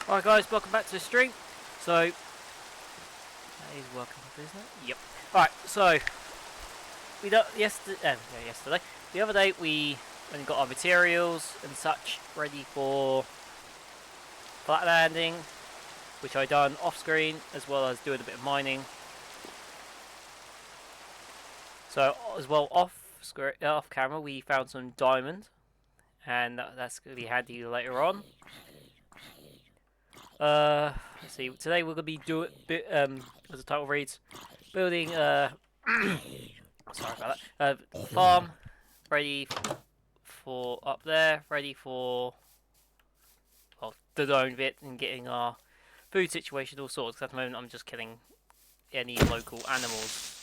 Alright guys, welcome back to the stream. So, that is working properly, isn't it? Yep. Alright, so, we done yesterday. The other day we only got our materials and such ready for flat landing, which I done off screen as well as doing a bit of mining. So, as well off camera we found some diamond, and that's going to be handy later on. Let's see. Today we're gonna be doing, as the title reads, building sorry about that. Farm ready for up there, ready for the zone bit and getting our food situation all sorted. 'Cause at the moment I'm just killing any local animals.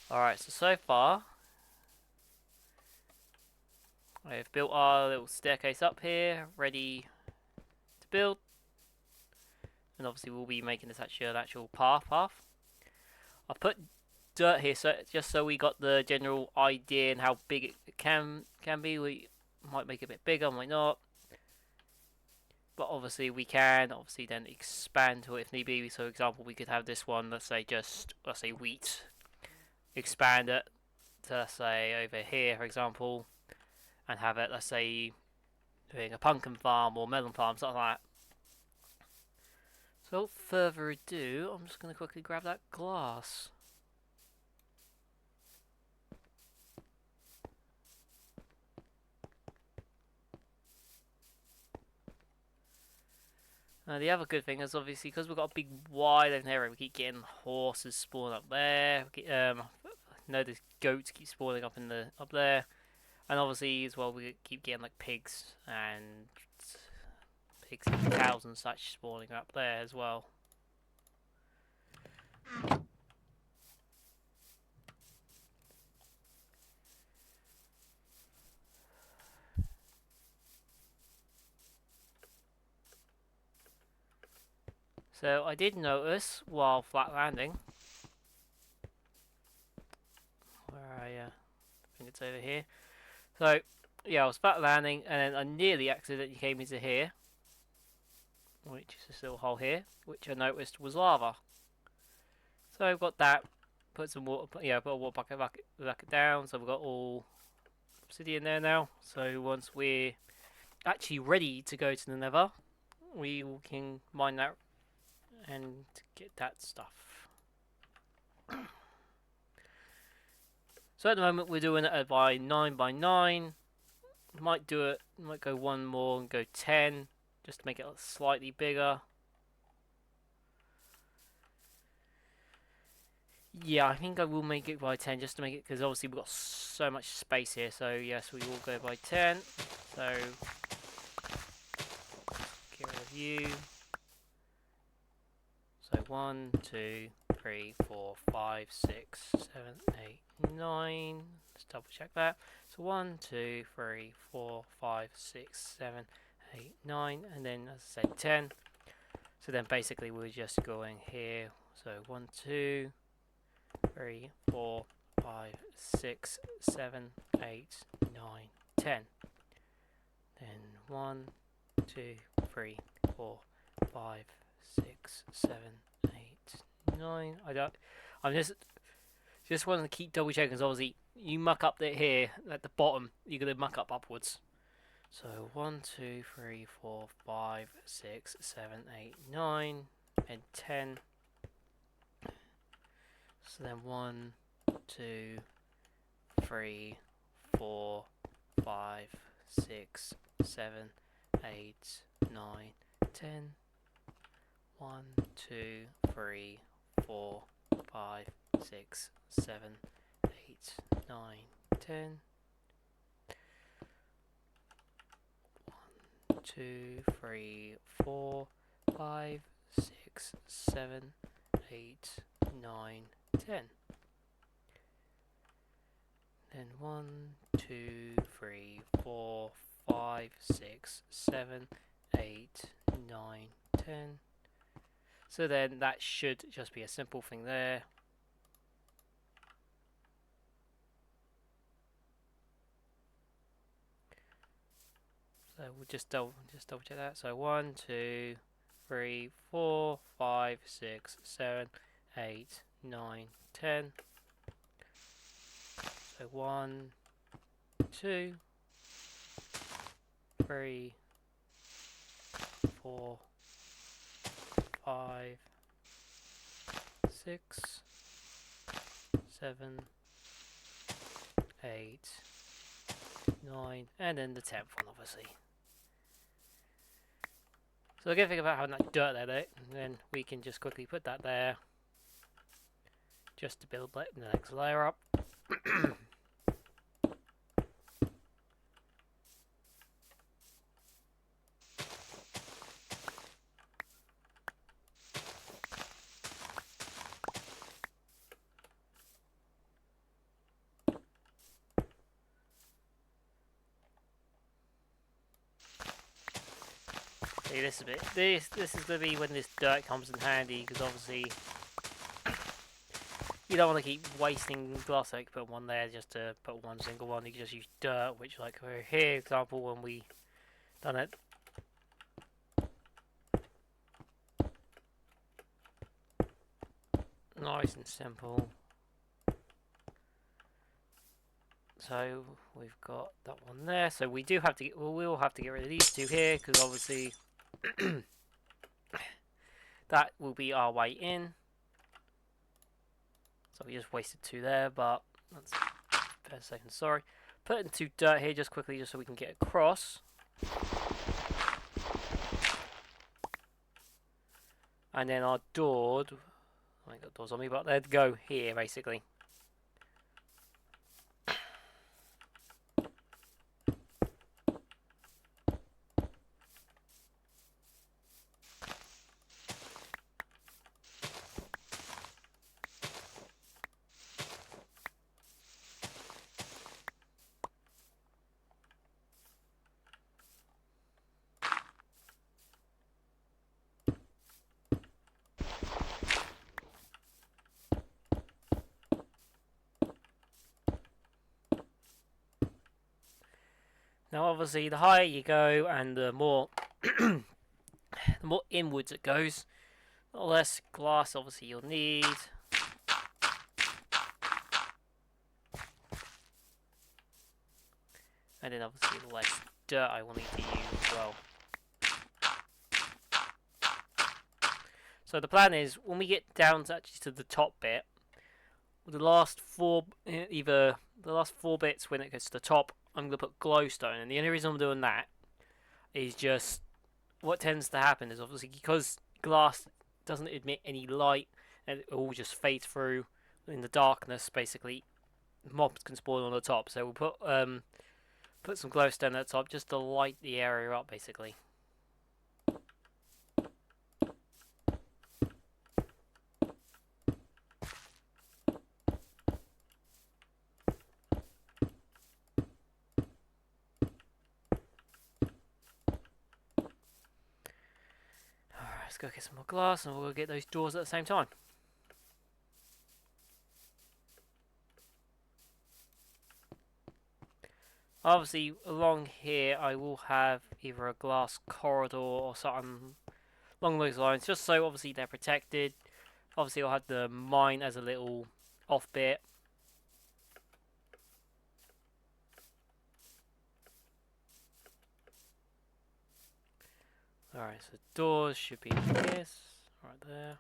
Alright, so far I've built our little staircase up here, ready to build. And obviously we'll be making this actually an actual path. I've put dirt here just so we got the general idea and how big it can be. We might make it a bit bigger, might not. But obviously we can then expand to it if need be. So for example, we could have this one, let's say wheat, expand it to say over here for example, and have it, let's say, doing a pumpkin farm or melon farm, something like that. So without further ado, I'm just going to quickly grab that glass. The other good thing is obviously because we've got a big wide open area, we keep getting horses spawning up there. No, there's goats keep spawning up there, and obviously as well we keep getting like pigs and cows and such spawning up there as well. So I did notice while flat landing, where I think it's over here. So yeah, I was flat landing and then I nearly accidentally came into here, which is this little hole here, which I noticed was lava. So I've got that. Put some water. Yeah, put a water bucket down. So we've got all obsidian there now. So once we're actually ready to go to the nether, we can mine that and get that stuff. So at the moment we're doing it by 9 by 9. Might go one more and go 10 just to make it slightly bigger. Yeah, I think I will make it by 10 just to make it, because obviously we've got so much space here. So yes, we will go by 10. So get rid of you. So 1, 2, 3, 4, 5, 6, 7, 8, 9. Let's double check that. So 1, 2, 3, 4, 5, 6, 7, 8, 9, and then as I said 10. So then basically we're just going here. So 1, 2, 3, 4, 5, 6, 7, 8, 9, 10. Then 1, 2, 3, 4, 5, 6, 7, 8, 9. I'm just wanting to keep double checking, because obviously you muck up here at the bottom, you're going to muck up upwards. So 1, 2, 3, 4, 5, 6, 7, 8, 9, and 10. So then 1, 2, 3, 4, 5, 6, 7, 8, 9, 10. 1, 2, 3, 4, 5, 6, 7, 8, 9, 10. 1, 2, 3, 4, 5, 6, 7, 8, 9, 10. Then 1, 2, 3, 4, 5, 6, 7, 8, 9, 10. So then that should just be a simple thing there. So we'll just double check that. So 1, 2, 3, 4, 5, 6, 7, 8, 9, 10. So 1, 2, 3, 4, 5, 6, 7, 8, 9, and then the 10th one, obviously. So the good thing about having that dirt there, though, and then we can just quickly put that there, just to build the next layer up. See, this is going to be when this dirt comes in handy, because obviously you don't want to keep wasting glass. Like put one there just to put one single one. You can just use dirt, which like here, example, when we done it. Nice and simple. So we've got that one there. So we do have to get, well, we'll have to get rid of these two here, because obviously that will be our way in. So we just wasted two there, but that's per second. Sorry. Putting two dirt here just quickly, just so we can get across. And then our door. I ain't got doors on me, but they'd go here basically. Now, obviously, the higher you go, and the more the more inwards it goes, the less glass obviously you'll need. And then obviously the less dirt I will need to use as well. So the plan is, when we get down to actually to the top bit, the last four bits when it gets to the top, I'm going to put glowstone. And the only reason I'm doing that is just, what tends to happen is obviously because glass doesn't emit any light and it all just fades through in the darkness, basically mobs can spawn on the top. So we'll put some glowstone at the top just to light the area up, basically. Alright, let's go get some more glass and we'll go get those doors at the same time. Obviously, along here I will have either a glass corridor or something along those lines, just so obviously they're protected. Obviously I'll have the mine as a little off bit. Alright, so doors should be this, right there.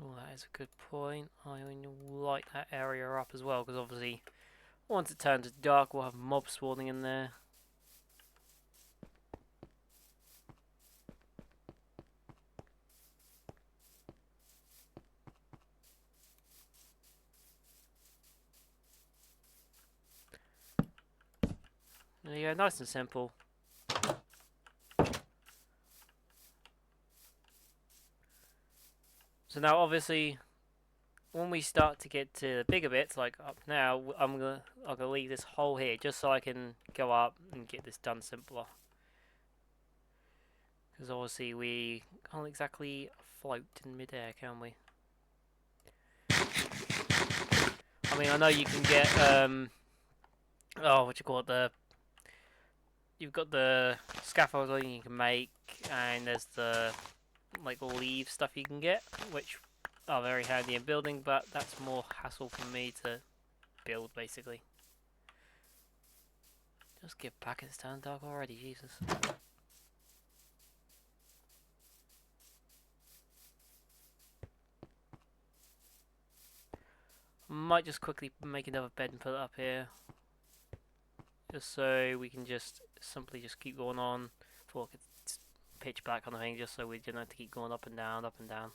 Oh, that is a good point. I will light that area up as well, because obviously once it turns dark we'll have mobs spawning in there. There you go, nice and simple. So now obviously when we start to get to the bigger bits, like up now, I'm gonna leave this hole here just so I can go up and get this done simpler. Because obviously we can't exactly float in midair, can we? I mean, I know you can get oh, what you call it? You've got the scaffolding you can make, and there's the like leaf stuff you can get, which are very handy in building, but that's more hassle for me to build, basically. Just give back, it's turned dark already, Jesus. Might just quickly make another bed and put it up here, just so we can just simply just keep going on before it's pitch black on the thing, just so we don't have to keep going up and down, up and down.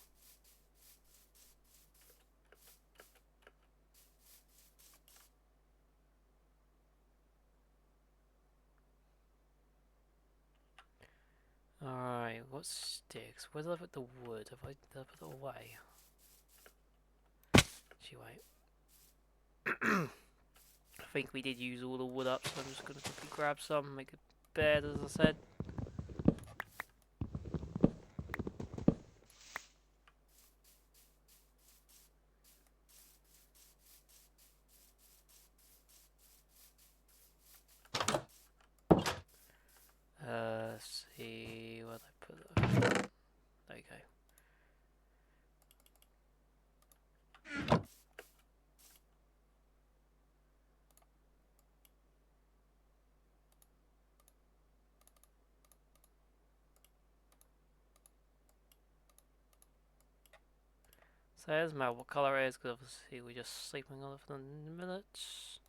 Alright, what sticks? Where did I put the wood? Did I put it away? Gee, wait. I think we did use all the wood up, so I'm just going to quickly grab some, make a bed, as I said. Let's see, where did I put it? There you go. So there's my what colour it is, because obviously we're just sleeping on it for the minutes.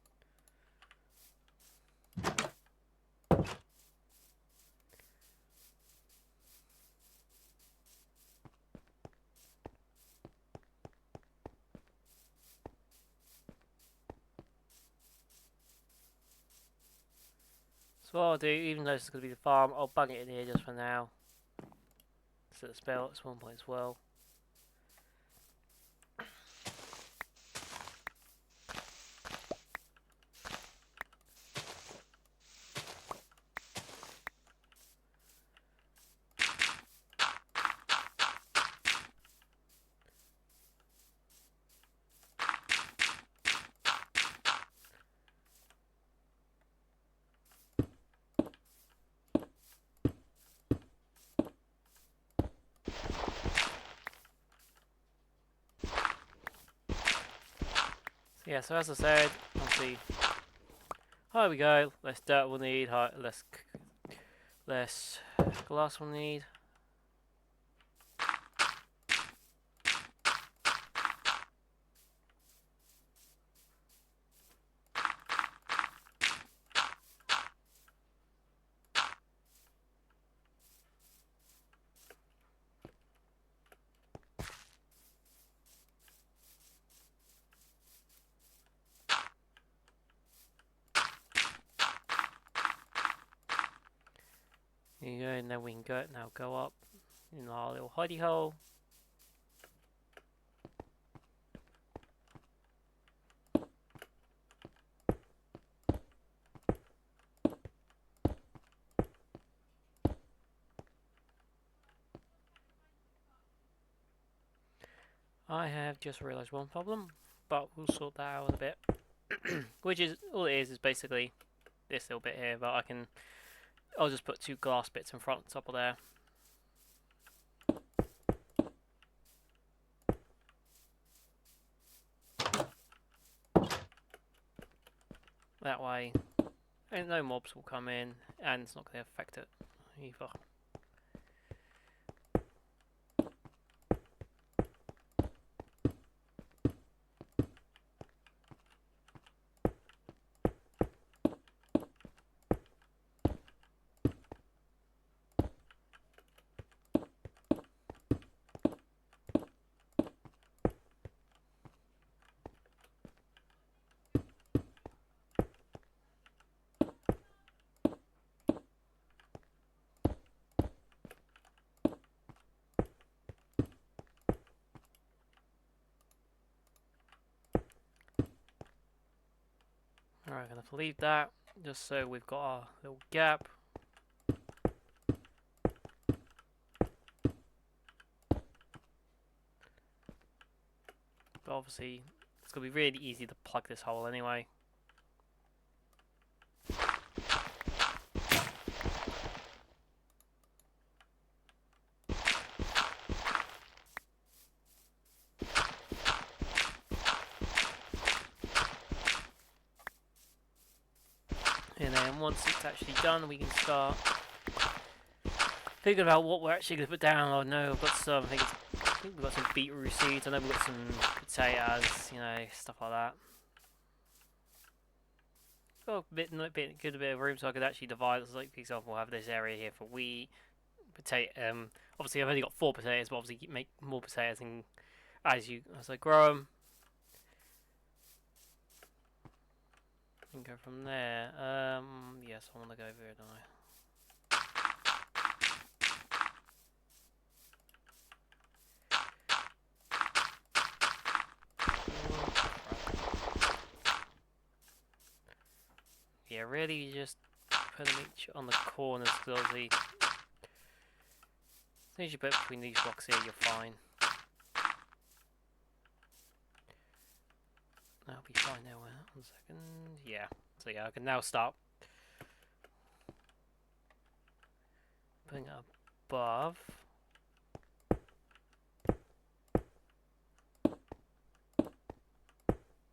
So what I'll do, even though this is going to be the farm, I'll bung it in here just for now. Set the spell at one point as well. So yeah, so as I said, obviously, here we go. Less dirt we'll need, less glass we'll need. There you go, and then we can go up in our little hidey hole. I have just realised one problem, but we'll sort that out in a bit. Which is, all it is basically this little bit here, but I'll just put two glass bits in front and top of there. That way, and no mobs will come in, and it's not going to affect it either. Alright, I'm gonna have to leave that just so we've got our little gap. But obviously, it's gonna be really easy to plug this hole anyway. And then once it's actually done, we can start thinking about what we're actually going to put down. I know I've got some, I think we've got some beetroot seeds, I know we've got some potatoes, you know, stuff like that. Got a bit of room, so I could actually divide. Like, for example, we'll have this area here for wheat, potato. Obviously, I've only got 4 potatoes, but obviously you make more potatoes and as I grow them. And go from there. Yes, I want to go over here, don't I? Yeah, really, you just put them each on the corners, because obviously, as soon as you put it between these blocks here, you're fine. That'll be fine now. 1 second. Yeah. So yeah, I can now start putting it above.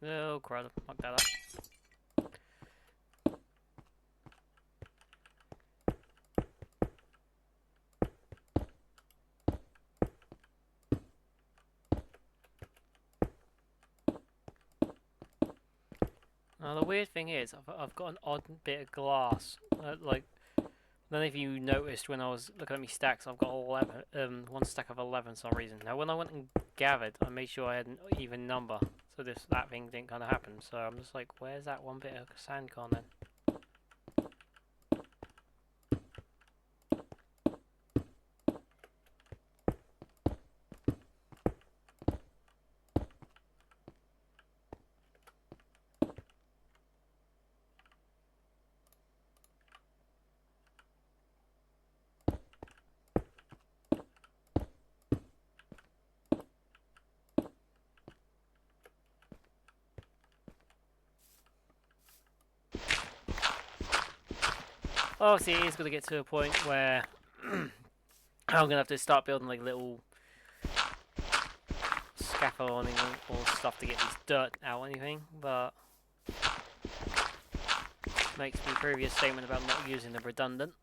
Oh crap! Fuck that up. Now the weird thing is, I've got an odd bit of glass. Like, I don't know if you noticed when I was looking at my stacks, I've got 11, 1 stack of 11 for some reason. Now when I went and gathered, I made sure I had an even number, so that thing didn't kind of happen. So I'm just like, where's that one bit of sand gone then? Obviously, it is going to get to a point where I'm going to have to start building like little scaffolding or stuff to get this dirt out or anything, but makes me previous statement about not using the redundant.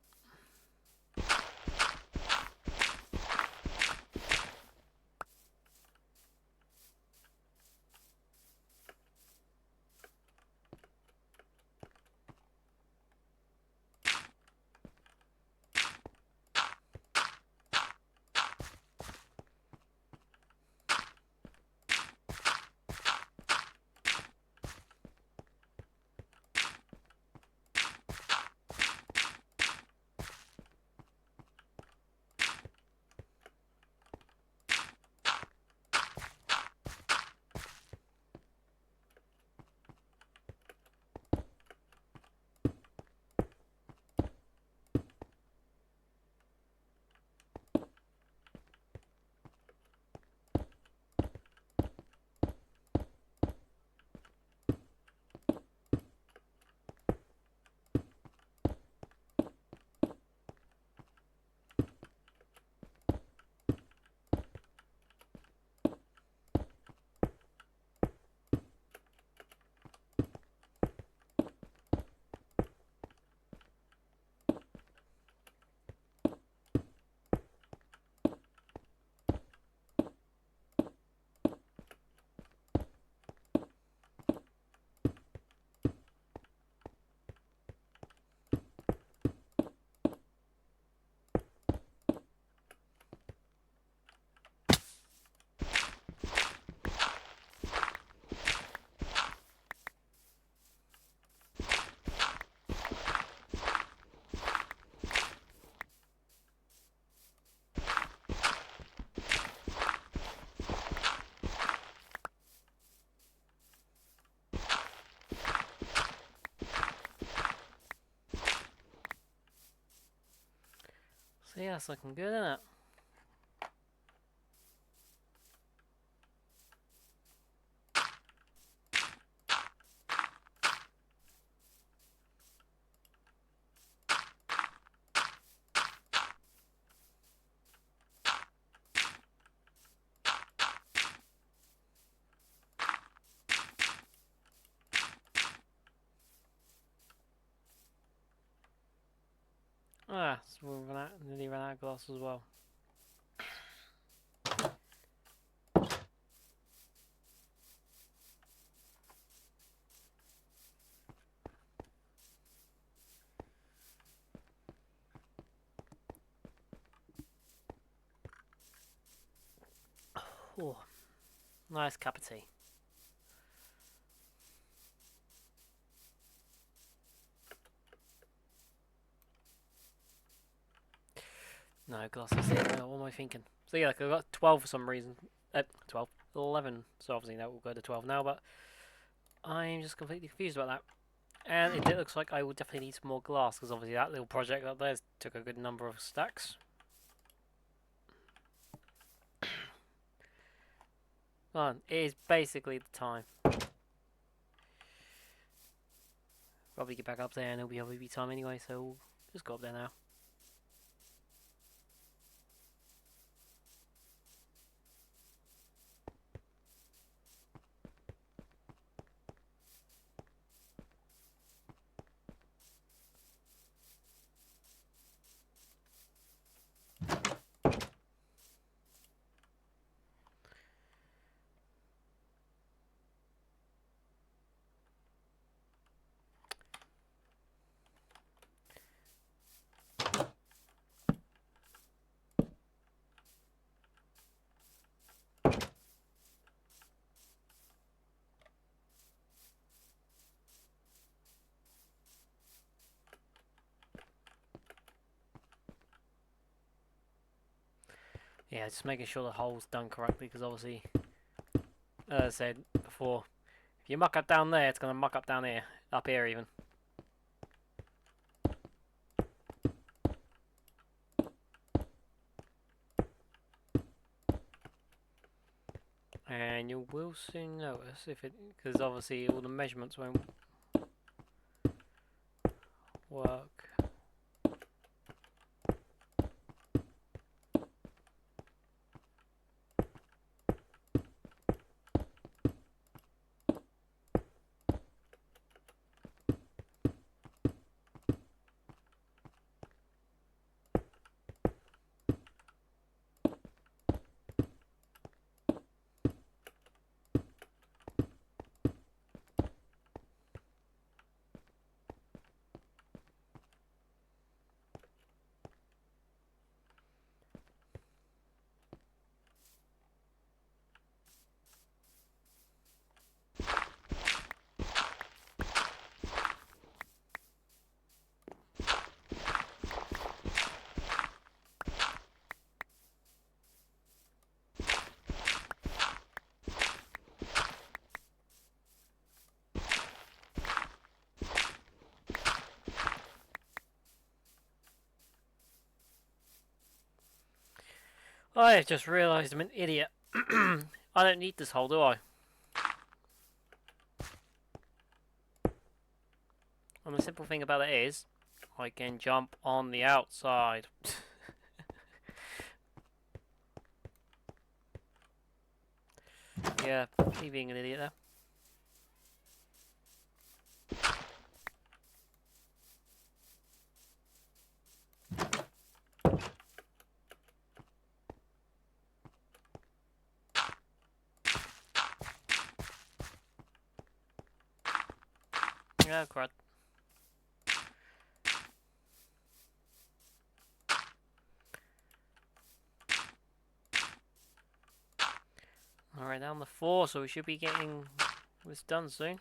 yeah, that's looking good, isn't it? Ah, so nearly ran out of glass as well. Oh, nice cup of tea. No, glasses. What am I thinking? So yeah, like I got 12 for some reason. 12, 11. So obviously that will go to 12 now, but I'm just completely confused about that. And it looks like I will definitely need some more glass, because obviously that little project up there took a good number of stacks. Well, it is basically the time. Probably get back up there and it'll be time anyway, so we'll just go up there now. Yeah, just making sure the hole's done correctly, because obviously, as I said before, if you muck up down there, it's going to muck up down here, up here even. And you will soon notice if it, because obviously all the measurements won't work. I have just realised I'm an idiot. I don't need this hole, do I? And the simple thing about it is, I can jump on the outside. Yeah, me being an idiot there. Yeah, crud. Alright, down the 4, so we should be getting this done soon.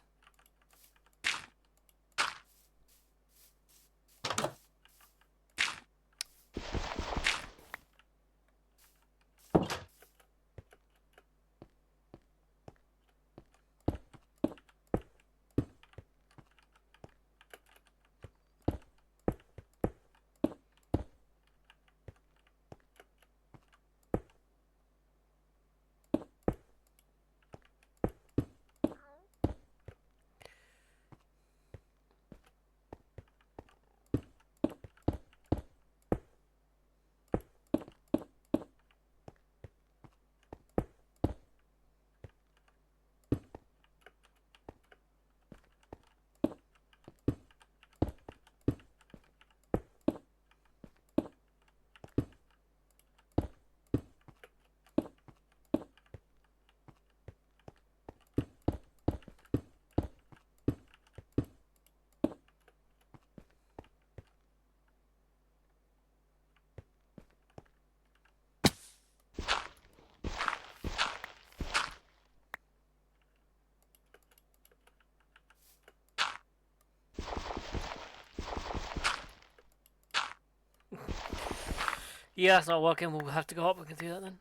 Yeah, it's not working. We'll have to go up. We can do that then.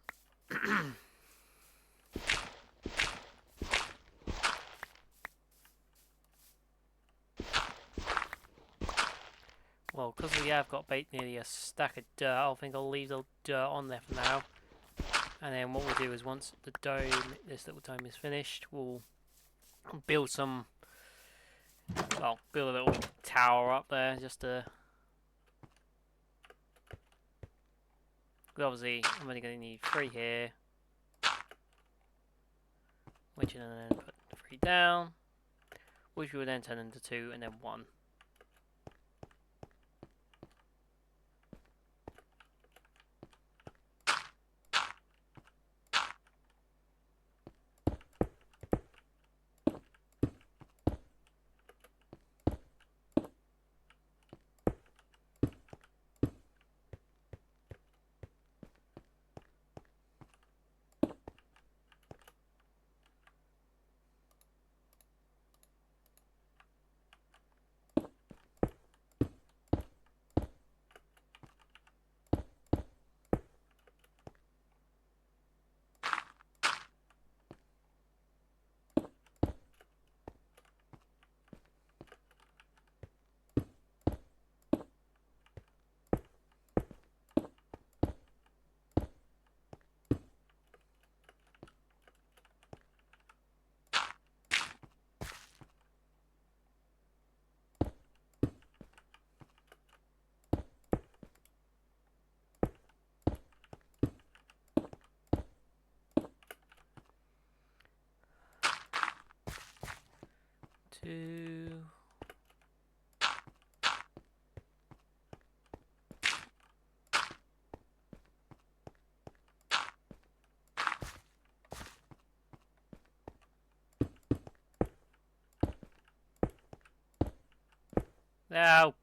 Well, because we have got nearly a stack of dirt, I think I'll leave the dirt on there for now. And then what we'll do is once the dome, this little dome is finished, we'll build some, well, build a little tower up there just to... Obviously, I'm only going to need 3 here. Which and then put 3 down. Which will then turn into 2 and then 1. Two. Now.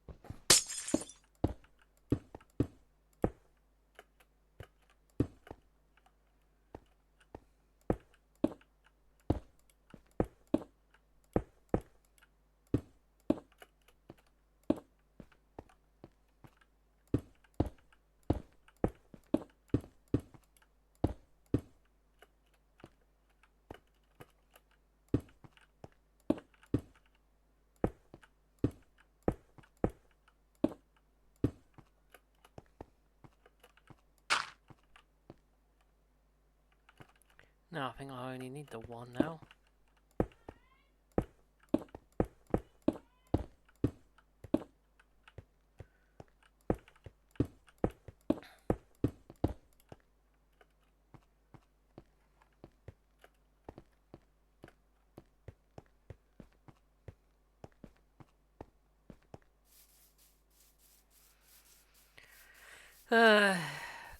Now I think I only need the 1 now.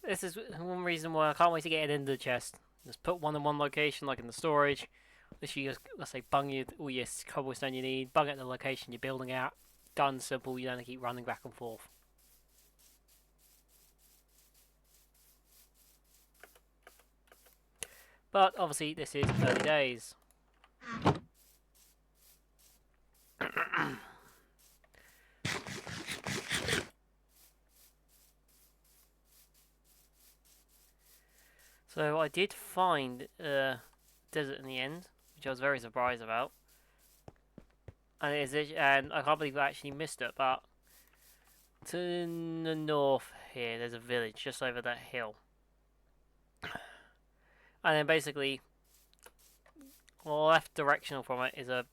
This is one reason why I can't wait to get it into the chest. Just put one in one location, like in the storage. Literally just, let's say, bung all your cobblestone you need, bung it at the location you're building out. Done, simple, you don't have to keep running back and forth. But, obviously, this is early days. So, I did find a desert in the end, which I was very surprised about. And I can't believe I actually missed it, but to the north here, there's a village just over that hill. And then basically, left directional from it is a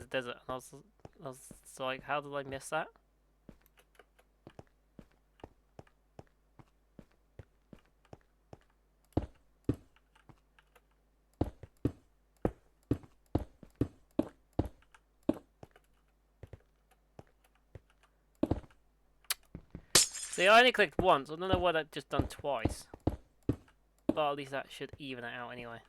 desert. And I was like, how did I miss that? See, I only clicked once. I don't know why that just done twice. But at least that should even it out anyway.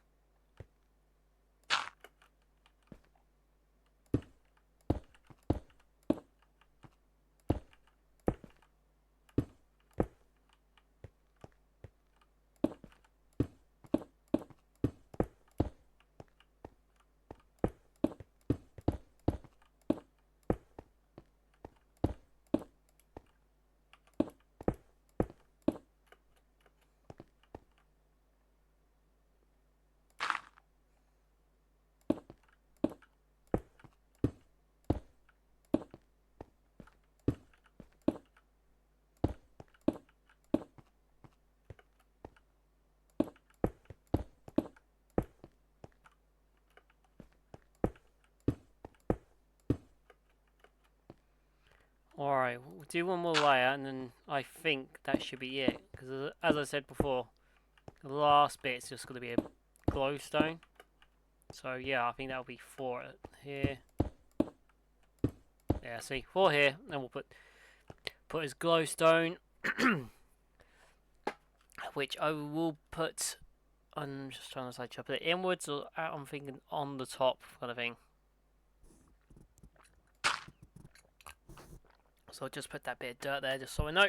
we'll do one more layer, and then I think that should be it. Because as I said before, the last bit's just going to be a glowstone. So yeah, I think that'll be 4 here. Yeah, see, 4 here, and we'll put his glowstone, which I will put. I'm just trying to decide, should I put it inwards or out? I'm thinking on the top kind of thing. So I'll just put that bit of dirt there, just so I know.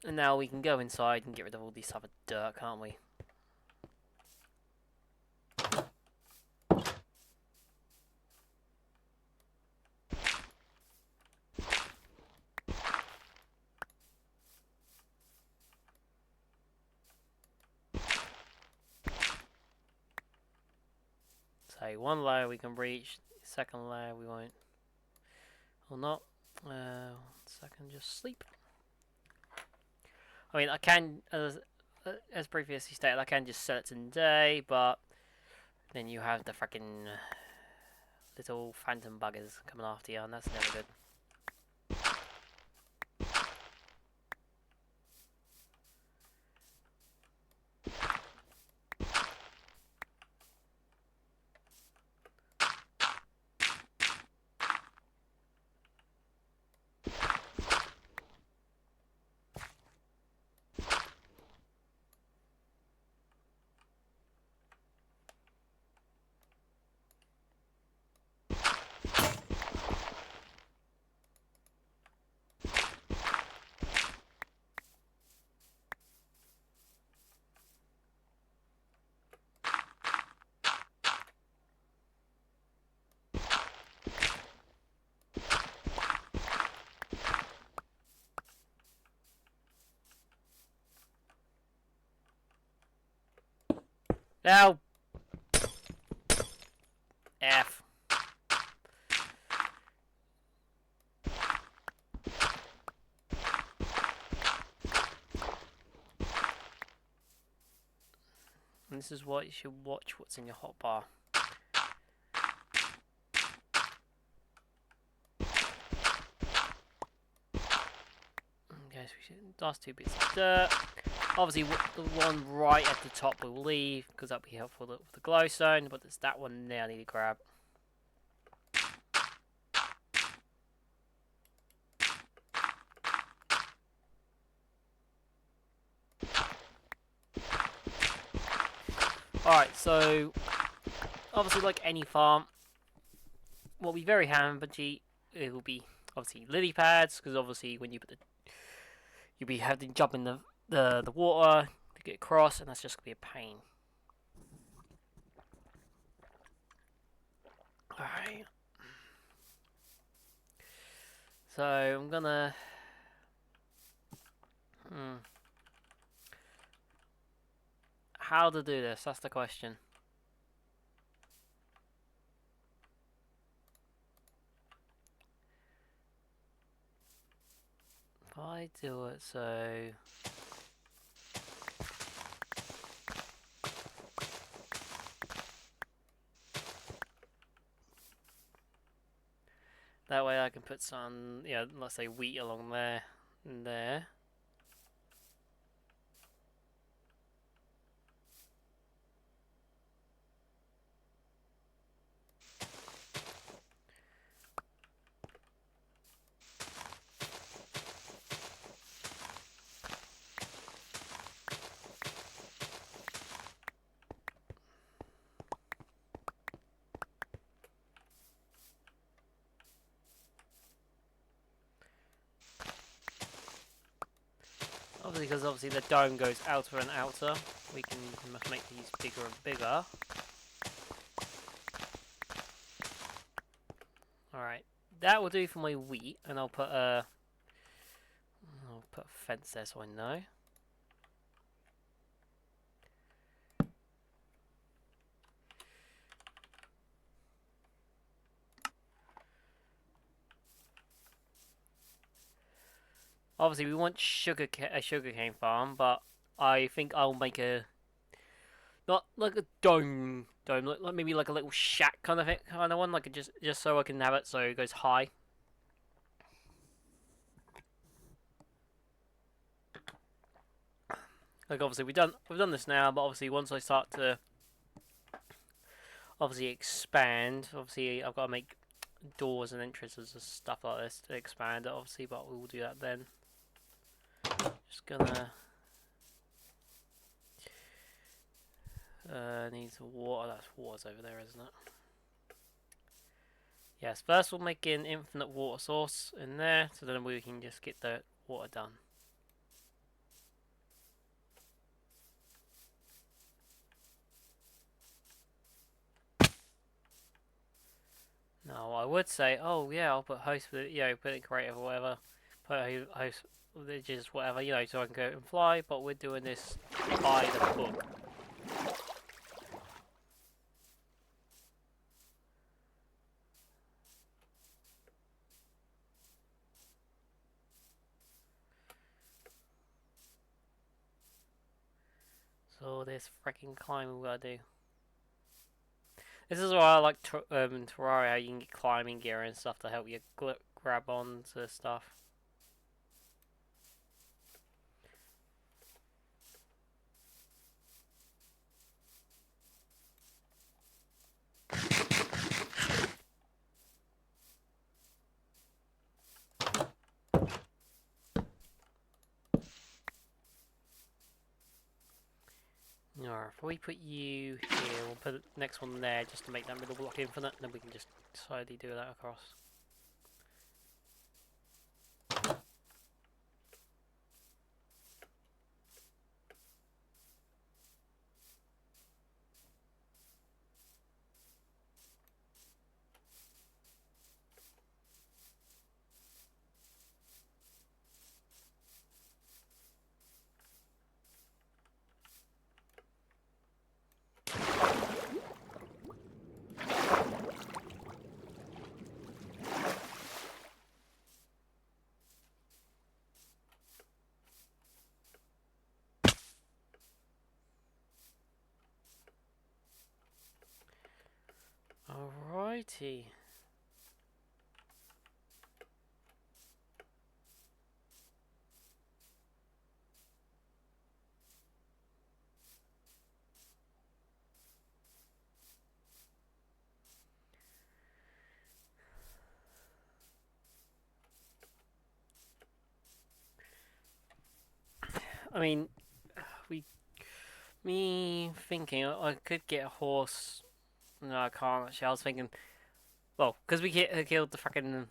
And now we can go inside and get rid of all this other dirt, can't we? So 1 layer we can reach, 2nd layer we won't. Or not. 1 second, just sleep. I mean, I can, as previously stated, I can just set it to day, but then you have the freaking little phantom buggers coming after you, and that's never good. Now, F. And this is what you should watch, what's in your hotbar. Okay, so we should, last 2 bits of dirt. Obviously, the one right at the top we'll leave, because that'll be helpful with the glowstone, but there's that one there I need to grab. Alright, so obviously, like any farm, will be very handy. It will be obviously lily pads, because obviously when you put the, you'll be having to jump in the water to get across, and that's just gonna be a pain. Alright. So I'm gonna how to do this, that's the question. If I do it so that way I can put some, you know, let's say wheat along there and there. Obviously, because obviously the dome goes outer and outer, we can must make these bigger and bigger. Alright, that will do for my wheat, and I'll put a fence there so I know. Obviously, we want a sugarcane farm, but I think I'll make a not like a dome, like maybe like a little shack kind of one, like just so I can have it so it goes high. Like obviously we've done this now, but obviously once I start to obviously expand, obviously I've got to make doors and entrances and stuff like this to expand it, obviously, but we will do that then. Just gonna needs water. That's water's over there, isn't it? Yes. First, we'll make an infinite water source in there, so then we can just get the water done. Now, I would say, oh yeah, I'll put host with it, put it creative or whatever. Put host just whatever, so I can go and fly. But we're doing this by the book. So this freaking climbing we gotta do. This is why I like Terraria, how you can get climbing gear and stuff to help you grab on to stuff. Alright, if we put you here, we'll put the next one there just to make that middle block infinite, and then we can just slowly do that across. Alrighty. I mean, me thinking I could get a horse. No, I can't actually. I was thinking, well, because we killed the fucking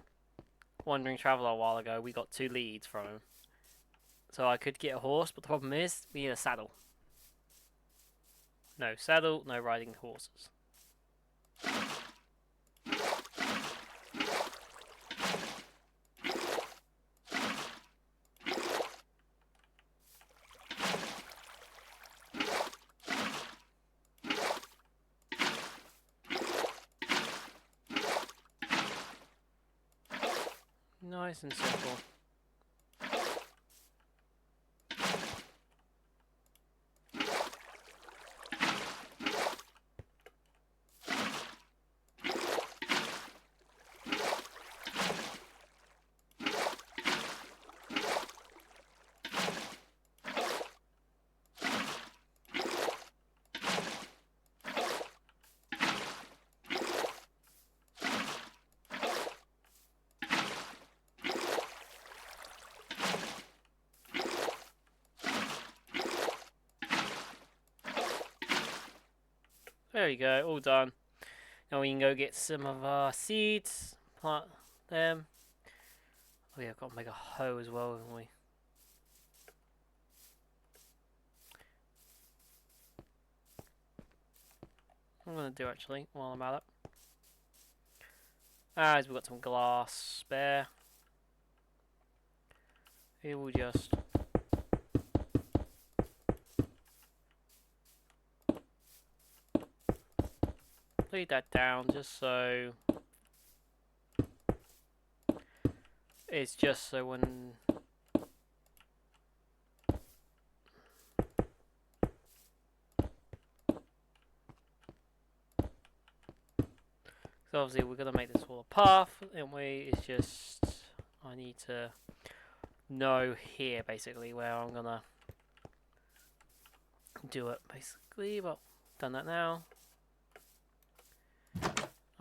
wandering traveler a while ago, we got 2 leads from him. So I could get a horse, but the problem is we need a saddle. No saddle, no riding horses. Nice and simple. There you go, all done. Now we can go get some of our seeds, plant them. Oh yeah, I've got to make a hoe as well, haven't we? I'm gonna do actually while I'm at it. As we've got some glass spare. We will just lay that down just so it's just so when so obviously we're gonna make this all a path, and it's just I need to know here basically where I'm gonna do it basically. Well, done that now.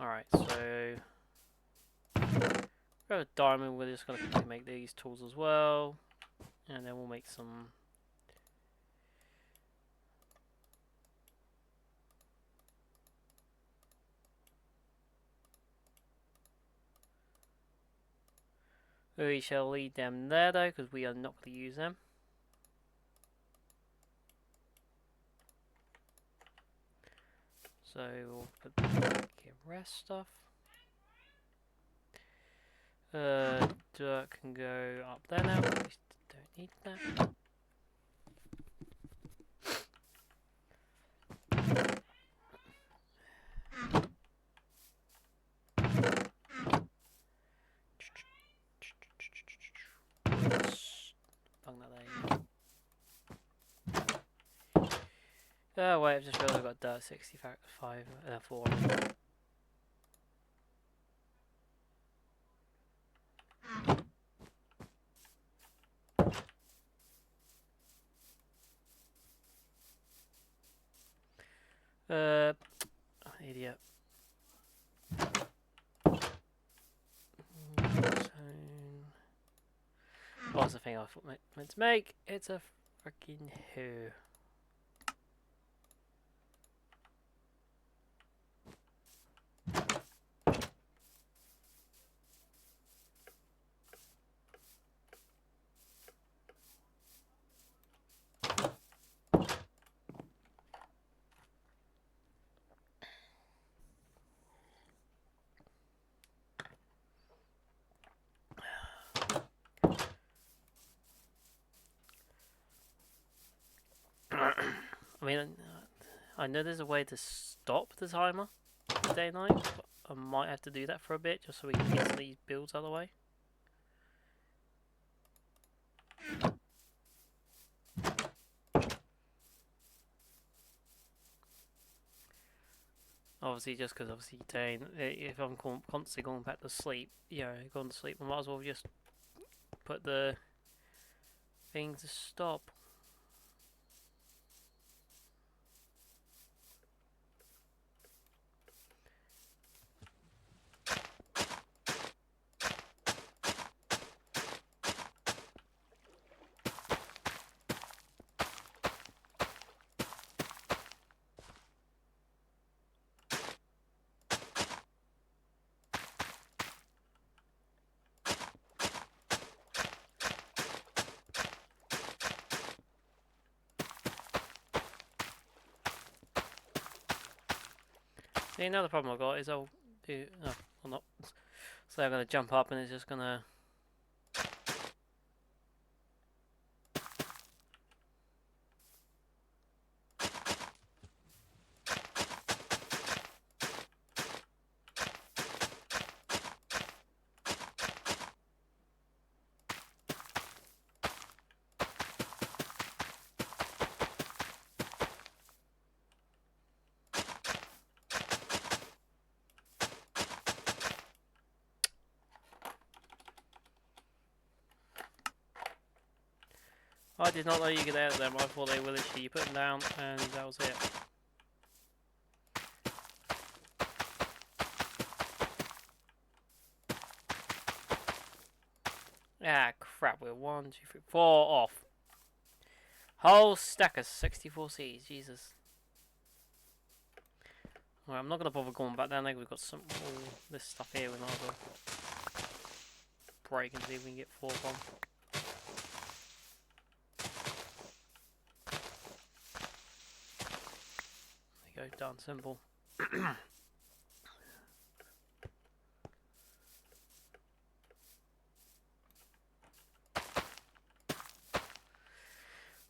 Alright, so got a diamond. We're just gonna make these tools as well, and then we'll make some. We shall leave them there though, because we are not going to use them. So we'll put get rest stuff. Dirt can go up there now. We don't need that. Bung that there. Oh wait, I've just realised I've got dirt 65, 4. Idiot. What's the thing I meant to make? It's a freaking who. I mean, I know there's a way to stop the timer day and night, but I might have to do that for a bit just so we can get some of these builds out of the way. Obviously, just because obviously if I'm constantly going back to sleep, going to sleep, I might as well just put the thing to stop. See, another problem I've got is I'll do, well not, so I'm going to jump up and it's just going to I did not know you could edit them. I thought they were literally, you put them down and that was it. Ah, crap, we're 1, 2, 3, 4 off. Whole stack of 64 Cs, Jesus. Alright, I'm not going to bother going back down there. We've got all this stuff here. We might as well break and see if we can get 4 from. There you go, done, simple.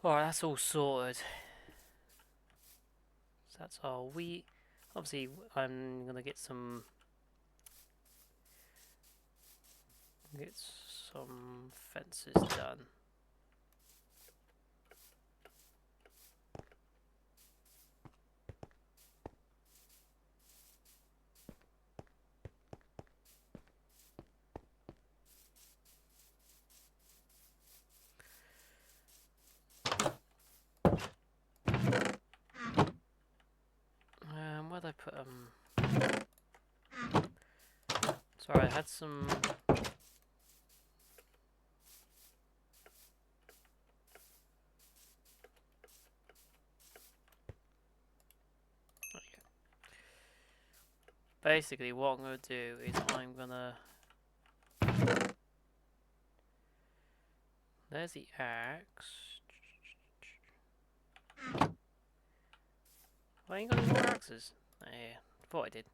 Alright, that's all sorted. So that's all wheat. Obviously, I'm going to get some fences done. Sorry, I had some. Basically, what I'm gonna do is I'm gonna. There's the axe. Why ain't got any more axes? Oh, yeah, thought I did.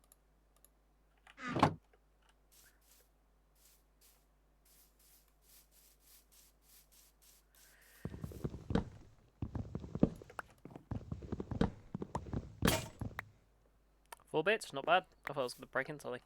Four bits, not bad. I thought I was gonna break into something.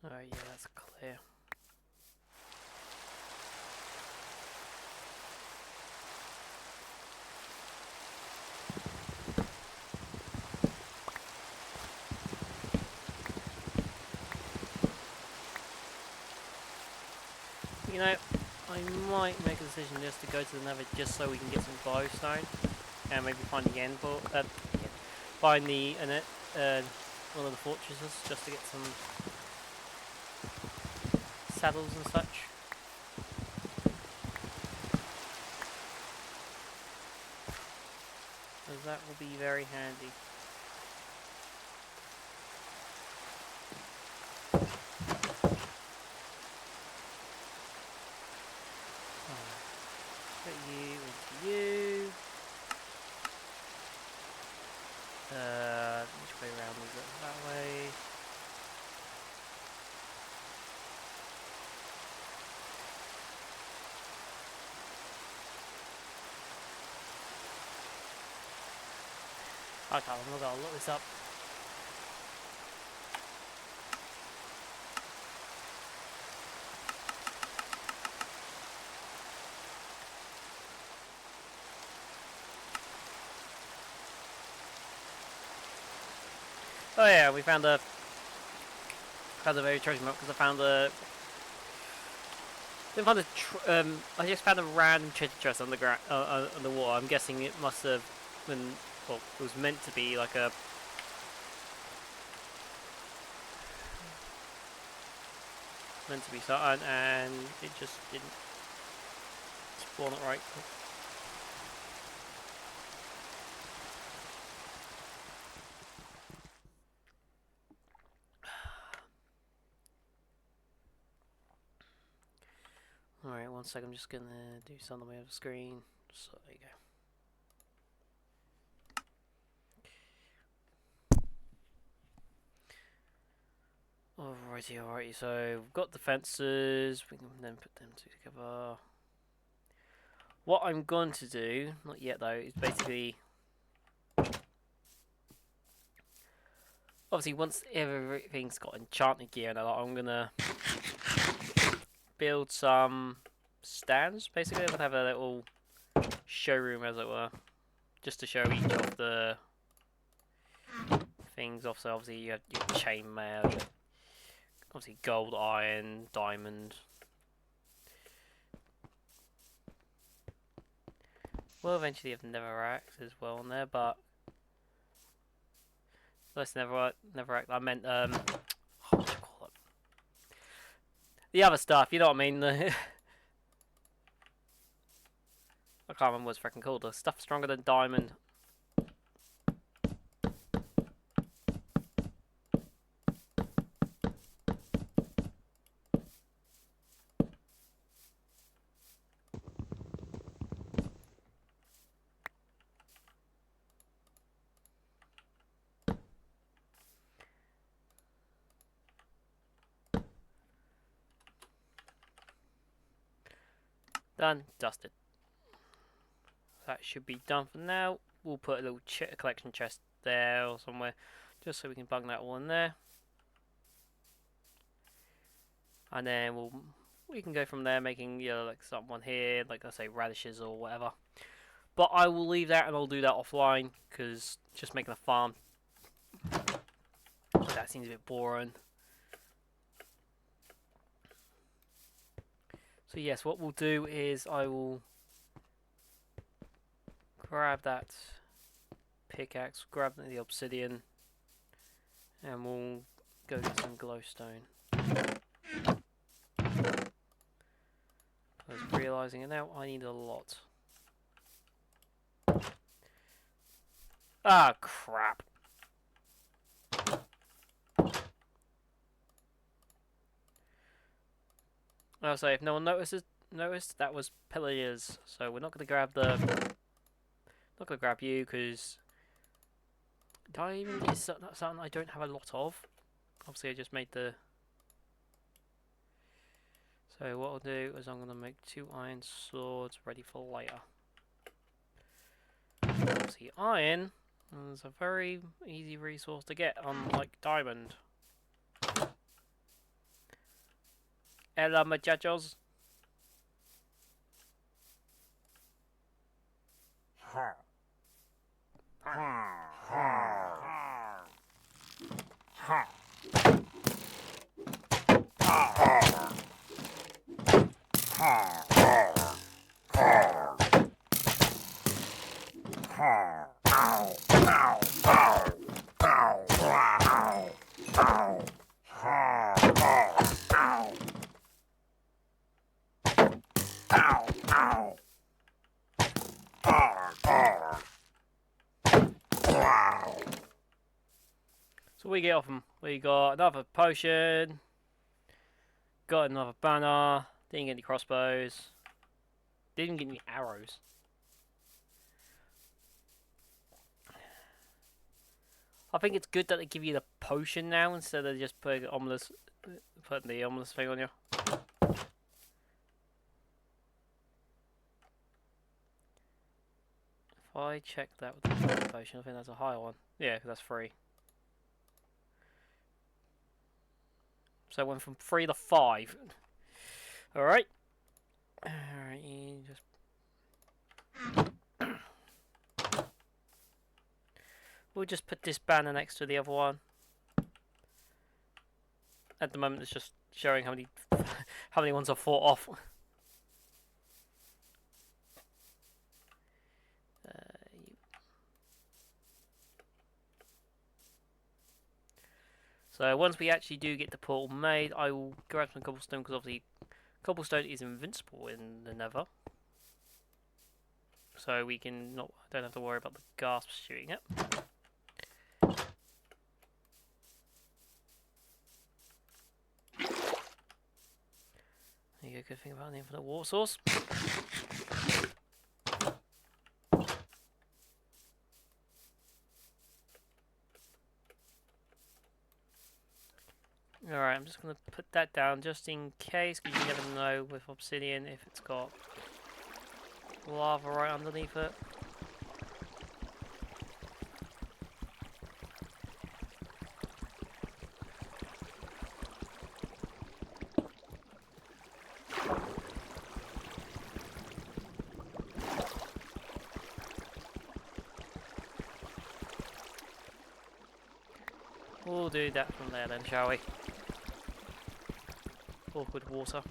Alright, yeah, that's clear. You know, I might make a decision just to go to the nether just so we can get some glowstone and maybe find the end port. Find the one of the fortresses just to get some saddles and such. Because that will be very handy. Put you into you. Which way around is it? That way. Okay, I'm gonna look this up. Oh yeah, we found a very treasure map because I found a. Didn't find I just found a random treasure chest on the ground, on the wall. I'm guessing it must have been, well, it was meant to be like a. Meant to be something, and it just didn't spawn it right. Alright, one sec, I'm just gonna do something on the screen. So there you go. Alrighty, so we've got the fences, we can then put them together. What I'm going to do, not yet though, is basically obviously once everything's got enchanted gear and a lot, I'm gonna build some stands. Basically, I'm gonna have a little showroom, as it were, just to show each of the things off. So obviously you have your chainmail, obviously gold, iron, diamond. We'll eventually have netherrack as well on there, but let's netherrack. I meant what do you call it? The other stuff, you know what I mean? I can't remember what's freaking called. The stuff stronger than diamond. Done, dusted. That should be done for now. We'll put a little collection chest there or somewhere, just so we can bung that all in there. and then we can go from there, making like someone here, like I say radishes or whatever. But I will leave that and I'll do that offline because just making a farm, that seems a bit boring. So yes, what we'll do is I will grab that pickaxe, grab the obsidian, and we'll go get some glowstone. I was realising it now, I need a lot. Ah, crap. I'll say, if no one noticed, that was pillagers. So we're not going to grab the... Not going to grab you, because... Diamond is something I don't have a lot of. Obviously, I just made the... So what I'll do is I'm going to make 2 iron swords ready for later. Obviously, iron is a very easy resource to get, unlike diamond. Hello, muchachos. So we get off them. We got another potion. Got another banner. Didn't get any crossbows. Didn't get any arrows. I think it's good that they give you the potion now instead of just putting the ominous thing on you. If I check that with the potion, I think that's a higher one. Yeah, because that's free. So I went from 3 to 5. Alright. Alright, you just... We'll just put this banner next to the other one. At the moment, it's just showing how many ones I've fought off. So once we actually do get the portal made, I will grab some cobblestone because obviously cobblestone is invincible in the nether. So we don't have to worry about the gasps shooting it. There you go, good thing about the infinite water source. Alright, I'm just going to put that down just in case, because you never know with obsidian if it's got lava right underneath it. We'll do that from there then, shall we? Awkward water.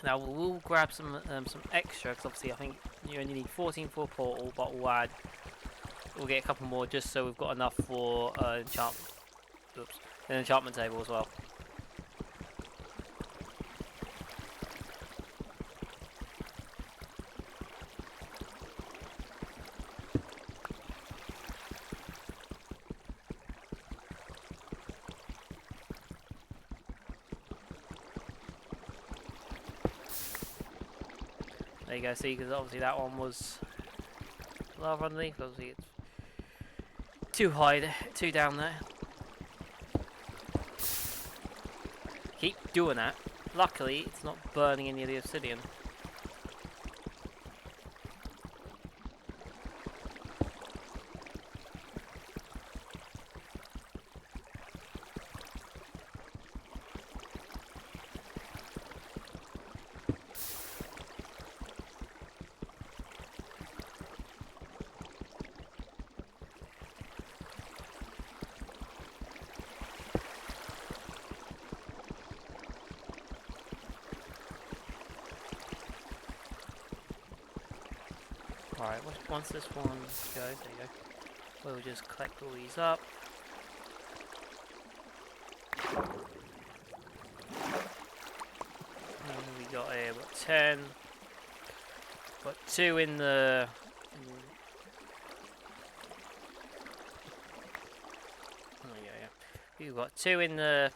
Now we'll grab some extra, because obviously I think you only need 14 for a portal, but we'll get a couple more just so we've got enough for an enchantment table as well. There you go, see, because obviously that one was lava underneath, obviously it's too high, too down there. keep doing that. Luckily, it's not burning any of the obsidian. Alright, once this one goes, there you go. We'll just collect all these up. And we got here, what, 10. Got 2 in the... Oh, yeah. We've got 2 in the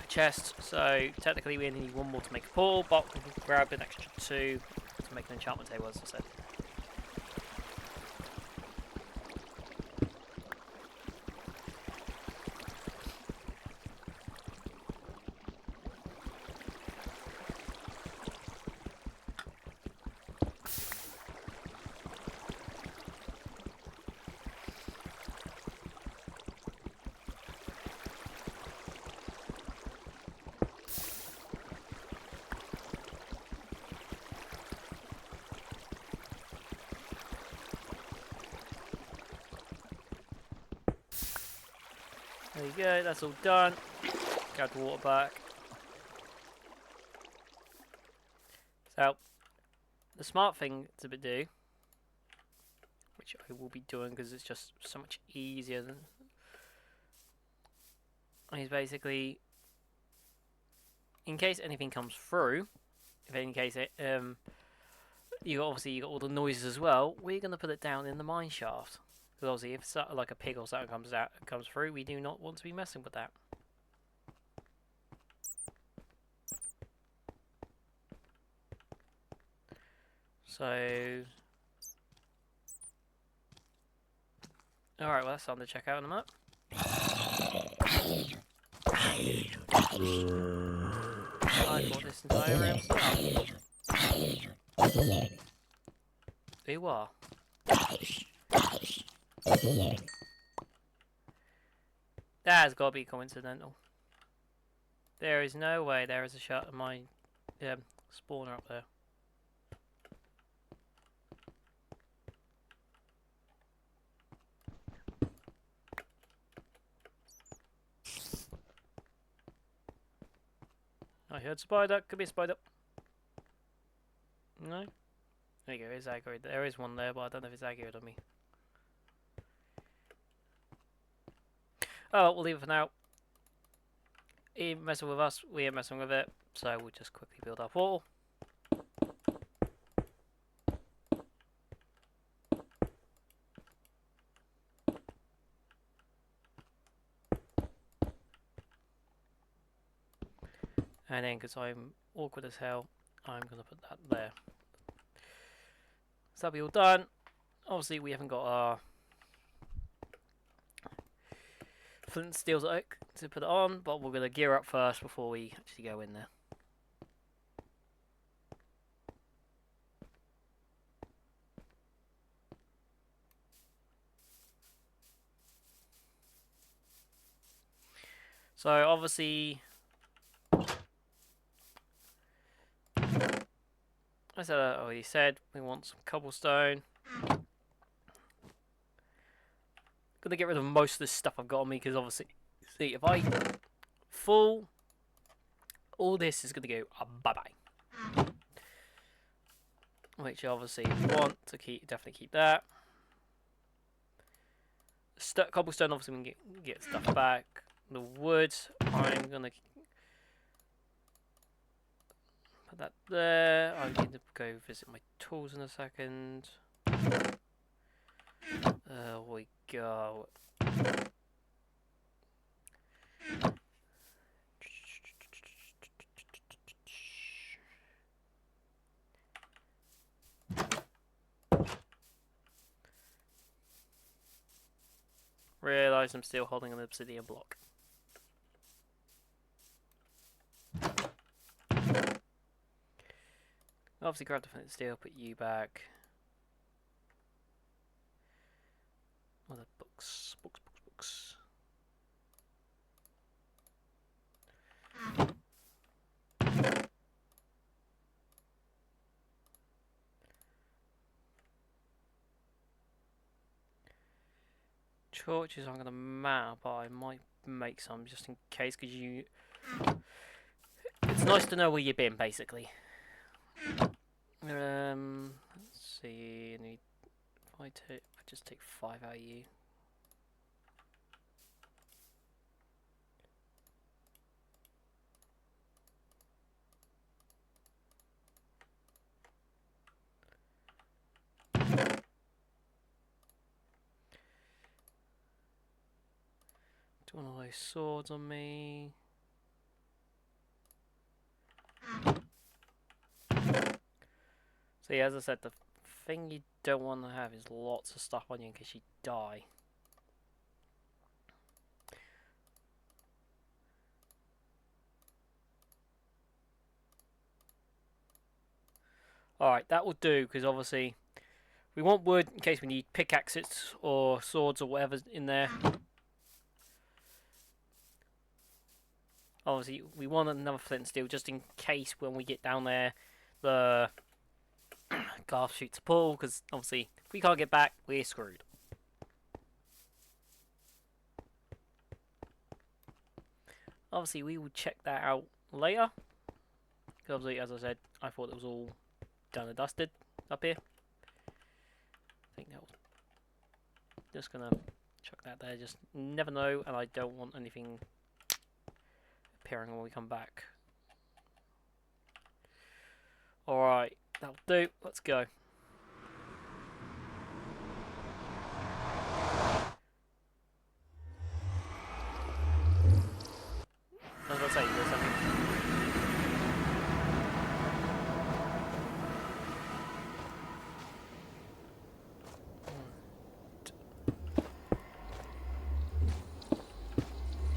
chest, so technically we only need 1 more to make a portal, but we can grab an extra 2 to make an enchantment table, as I said. There you go, that's all done. Grab the water back. So, the smart thing to do, which I will be doing because it's just so much easier than, is basically, in case anything comes through, if in case it, you got all the noises as well, we're going to put it down in the mine shaft. Because obviously if like a pig or something comes through, we do not want to be messing with that. So, alright, well that's something to check out on the map. I bought this entire room stuff. You are. That has got to be coincidental. There is no way there is a shot of my spawner up there. I heard spider. Could be a spider. No? There you go, it's aggroed. There is one there, but I don't know if it's aggroed on me. Oh, we'll leave it for now. He ain't messing with us, we ain't messing with it. So we'll just quickly build our portal. And then, because I'm awkward as hell, I'm going to put that there. So that'll be all done. Obviously, we haven't got our flint and steel oak to put it on, but we're going to gear up first before we actually go in there. So obviously, as I already said, we want some cobblestone. Gonna get rid of most of this stuff I've got on me because obviously, see, if I full, all this is gonna go bye bye. Which obviously, if you want to keep, definitely keep that. Cobblestone, obviously, we can get stuff back. The wood, I'm gonna put that there. I need to go visit my tools in a second. There we go. Realise I'm still holding an obsidian block. Obviously grab the flint and steel, put you back. Oh, the books. Books. Torches aren't going to matter, but I might make some just in case, because you... It's nice to know where you've been, basically. Let's see... If I just take 5 out of you. Do one of those swords on me. So yeah, as I said, the thing you don't want to have is lots of stuff on you in case you die. Alright, that will do, because obviously we want wood in case we need pickaxes or swords or whatever's in there. Obviously, we want another flint and steel just in case when we get down there the Garth shoots a pull, because obviously if we can't get back, we're screwed. Obviously, we will check that out later. Because obviously, as I said, I thought it was all done and dusted up here. I think that was just gonna chuck that there. Just never know, and I don't want anything appearing when we come back. Alright, that'll do. Let's go. I was going to say, there's something.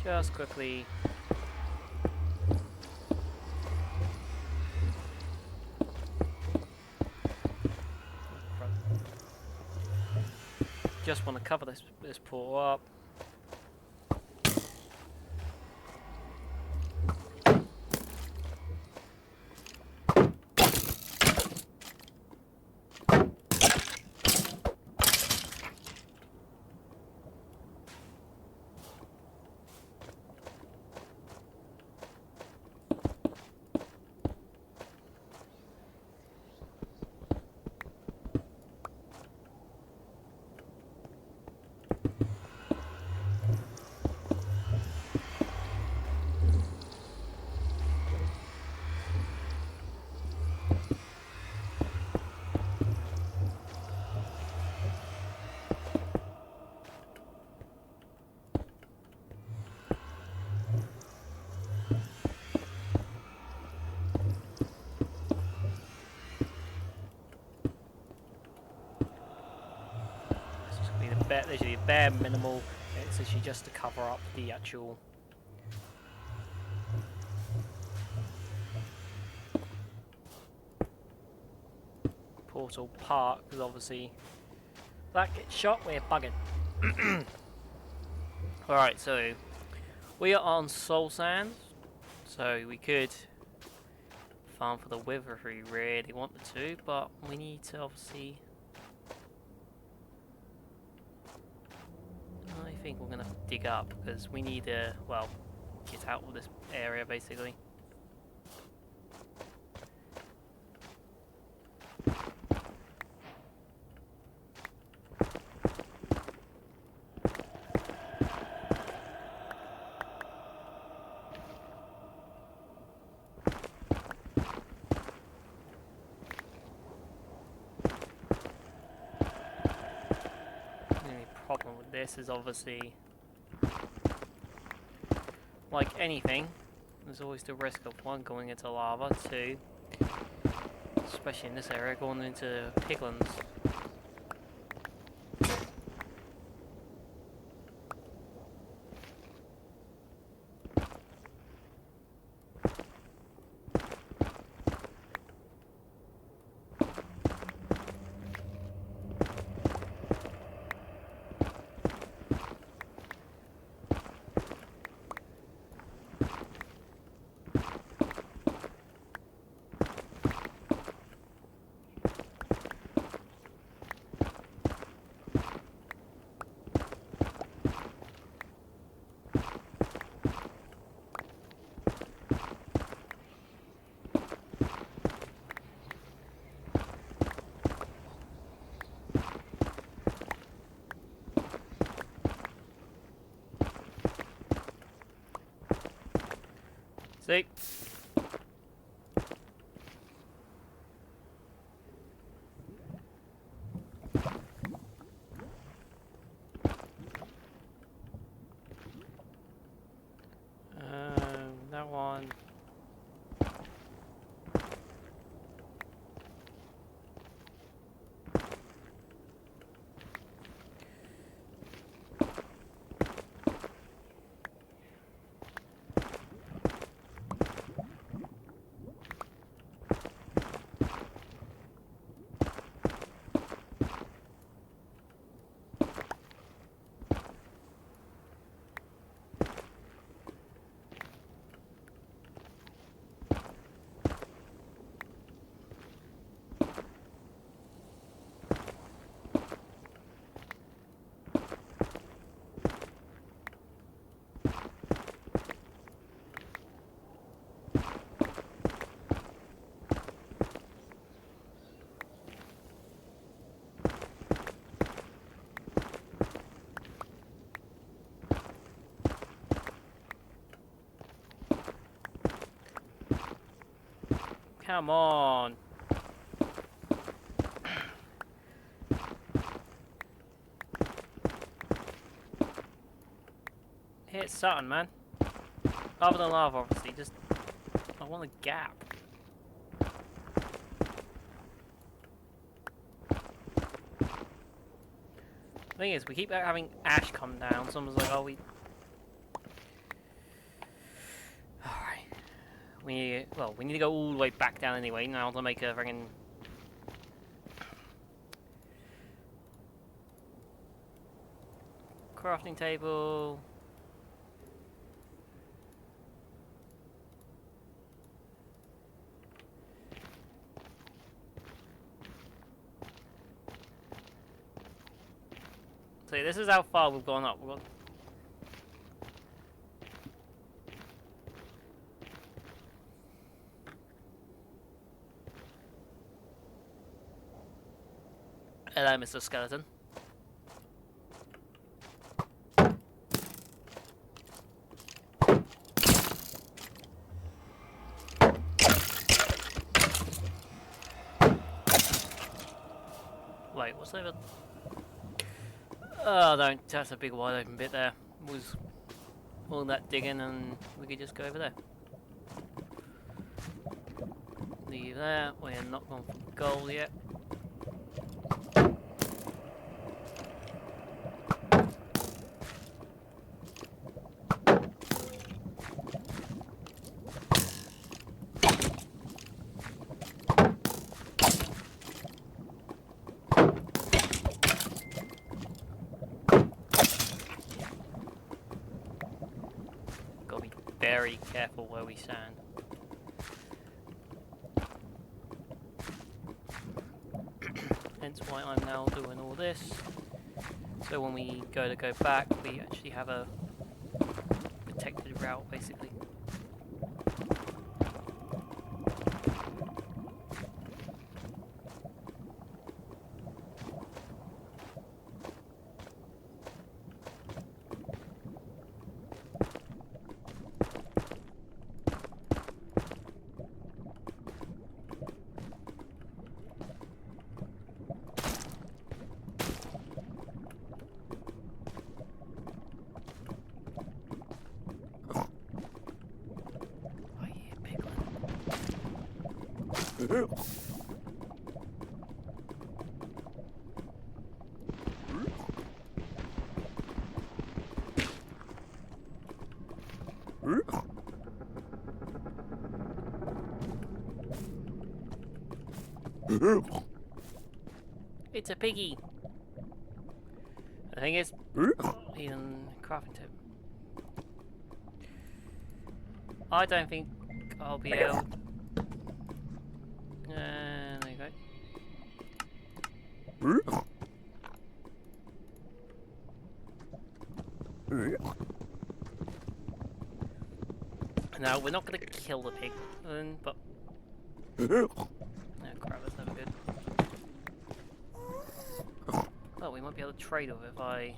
Just quickly. Just want to cover this portal up. Literally a bare minimal. It's actually just to cover up the actual portal part, because obviously if that gets shot, we're bugging. Alright, so we are on soul sand, so we could farm for the wither if we really wanted to, but we need to obviously... I think we're gonna dig up, because we need to, well, get out of this area basically. Problem with this is obviously, like anything, there's always the risk of one, going into lava, two, especially in this area, going into piglins. See? That one. Come on. Hit something, man. Other than lava, obviously. Just, I want a gap. The thing is, we keep having ash come down. Someone's like, oh, we... Alright. We need to go all the way back down anyway, now to make a friggin' crafting table. So this is how far we've gone up. We've got hello, Mr. Skeleton. Wait, what's over? Oh, don't. That's a big wide open bit there. Was all that digging, and we could just go over there. Leave that. We're not going for gold yet. Very careful where we stand. Hence why I'm now doing all this. So when we go back, we actually have a protected route, basically. It's a piggy. The thing is, even crafting table. I don't think I'll be able. There you go. Now we're not going to kill the pig, but no crap, that's never good. Well, we might be able to trade off if I.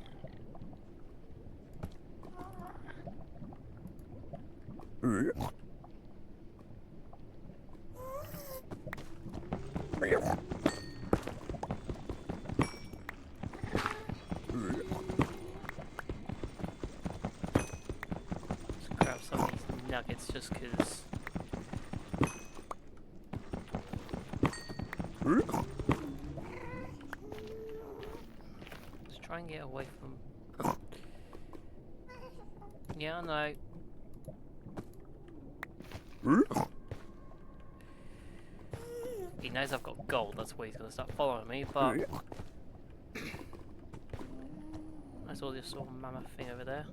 It's just because... Just try and get away from... Yeah, I know. He knows I've got gold, that's why he's going to start following me, but... I saw this sort of mammoth thing over there.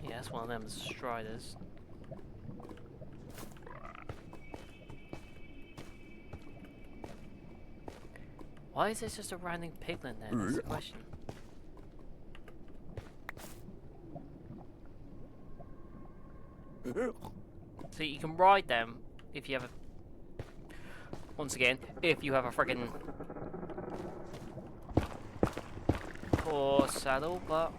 Yeah, that's one of them striders. Why is there just a random piglin there? That's the question. So you can ride them if you have a... Once again, if you have a friggin' horse saddle, but...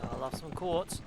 I love some quartz.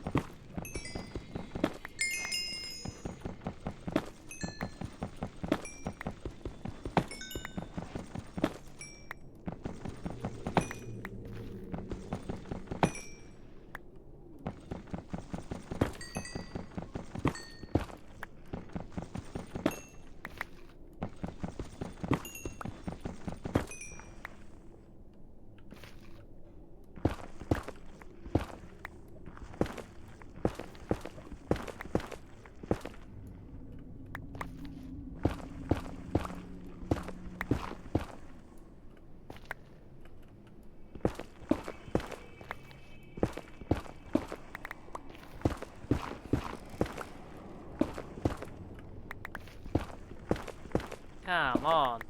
Come on.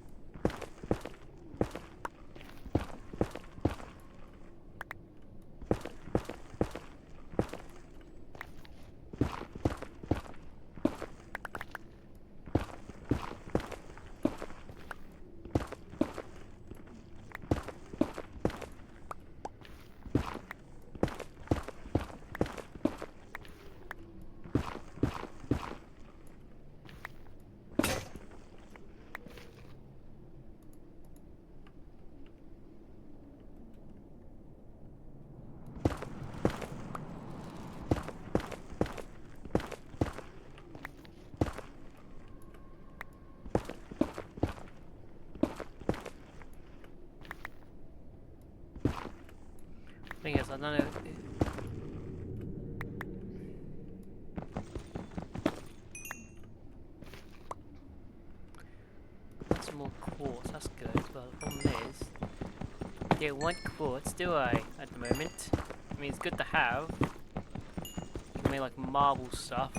Thing is, I don't know. Want some more quartz, that's good, but the problem is, I don't want quartz, do I, at the moment? I mean, it's good to have. You can make like marble stuff.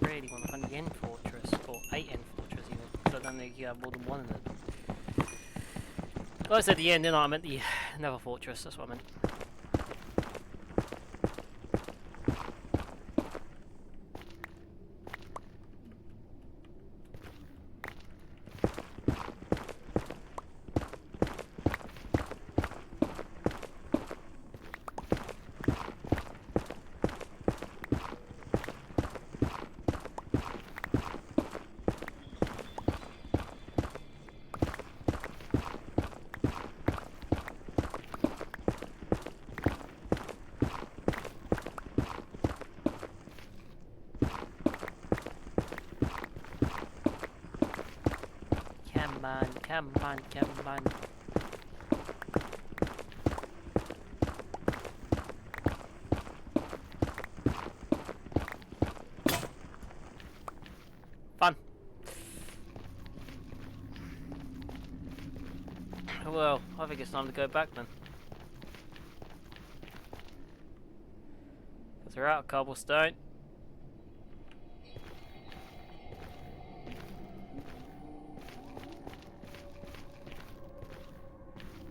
Really want to find the end fortress, or a end fortress even, because I don't think you have more than one of them. Well, I said the end, didn't I? I meant the nether fortress, that's what I meant. on, come on, come on. Fun. Well, I think it's time to go back then. Because we're out of cobblestone.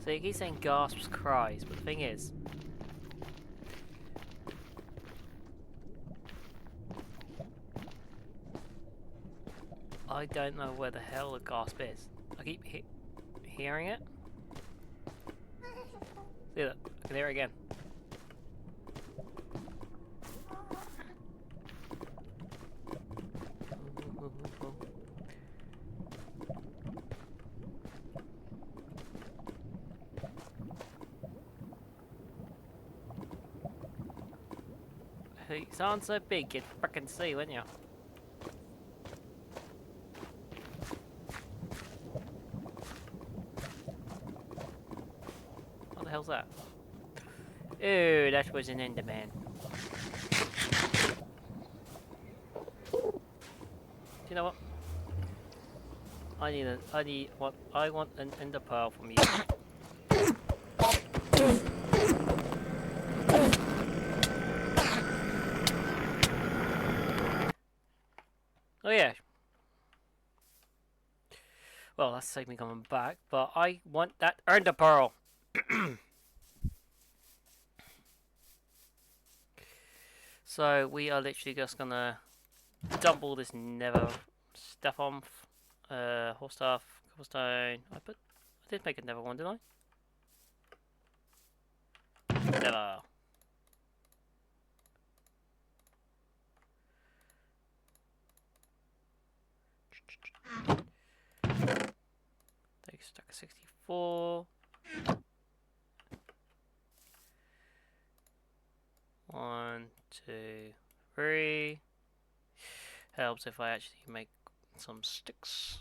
So you keep saying gasps, cries, but the thing is... I don't know where the hell the gasp is. I keep hearing it. See that? I can hear it again. You sound so big, you'd frickin' see, wouldn't you? What the hell's that? Ooh, that was an Enderman. You know what? I want an ender pearl from you. Oh yeah. Well, that's saved me coming back, but I want that ender pearl. So we are literally just gonna dump all this nether stuff on. Horse stuff, cobblestone. I did make a nether one, didn't I? Nether. Take stack of 64. 1, 2, 3. Helps if I actually make some sticks.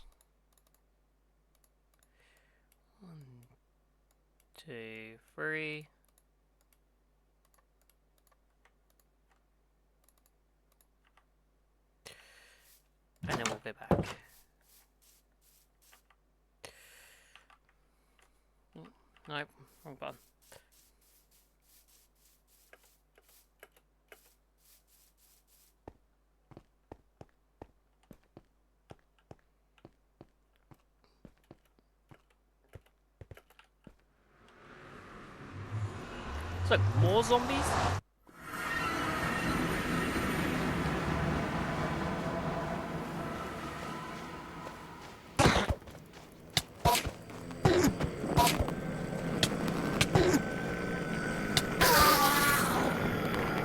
1, 2, 3. And then we'll go back. Nope, wrong button. So, more zombies?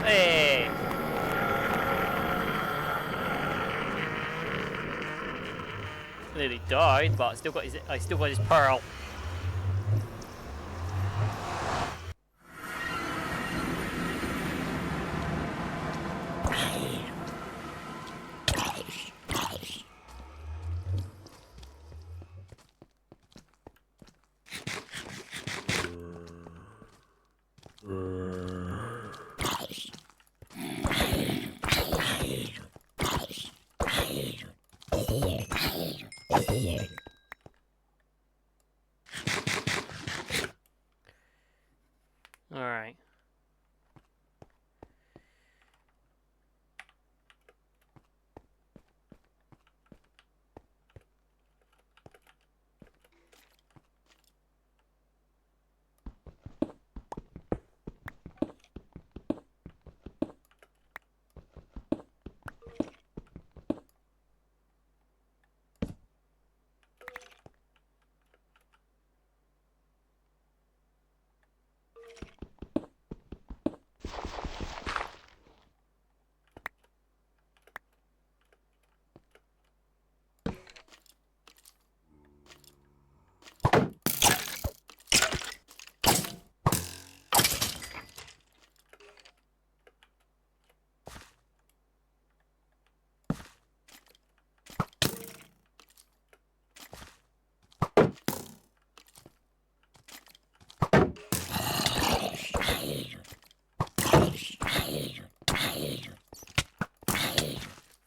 Hey! Nearly died, but I still got his pearl. Alright.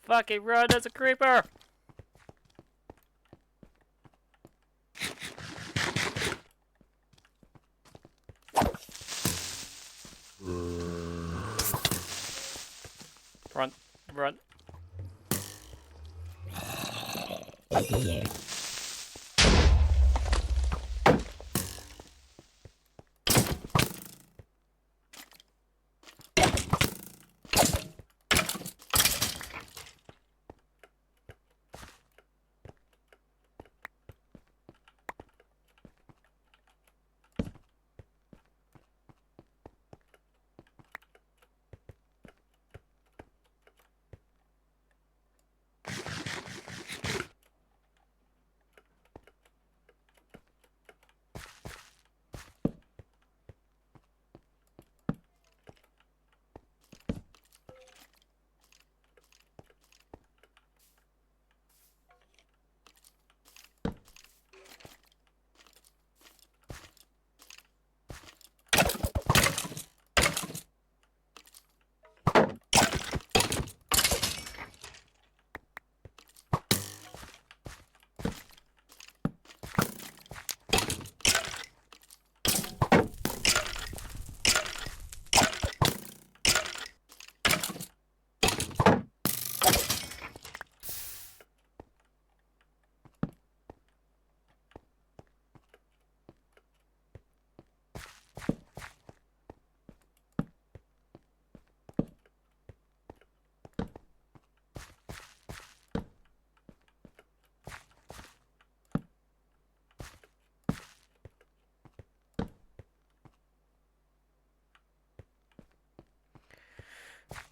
Fucking run, there's a creeper! Run, run.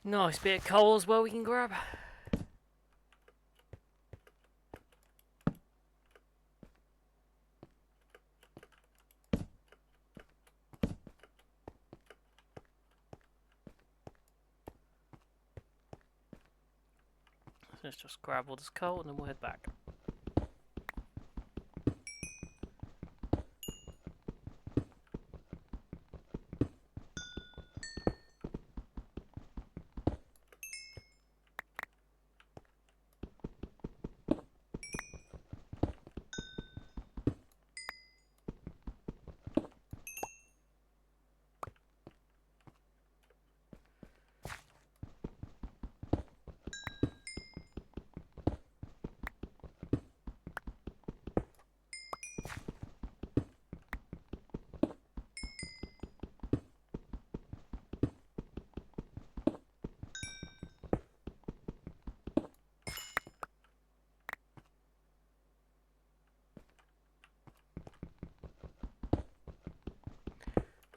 Nice bit of coal as well we can grab. Let's just grab all this coal and then we'll head back.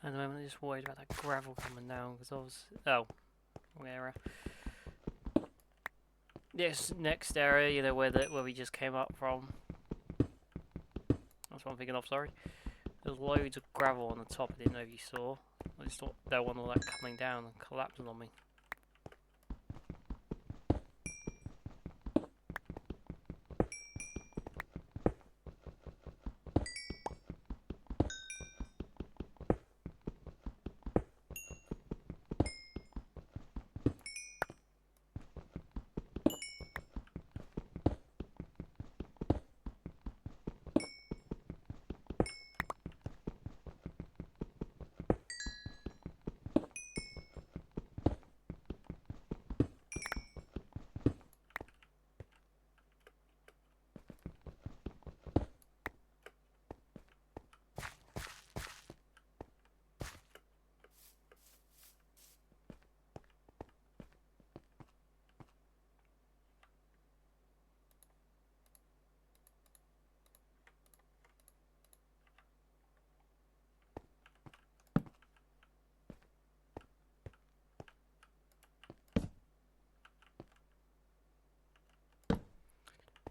At the moment, I'm just worried about that gravel coming down because I was. Oh, wrong area. This next area, you know, where we just came up from. That's what I'm thinking of. Sorry. There's loads of gravel on the top. I didn't know if you saw. I just thought there was all that coming down and collapsing on me.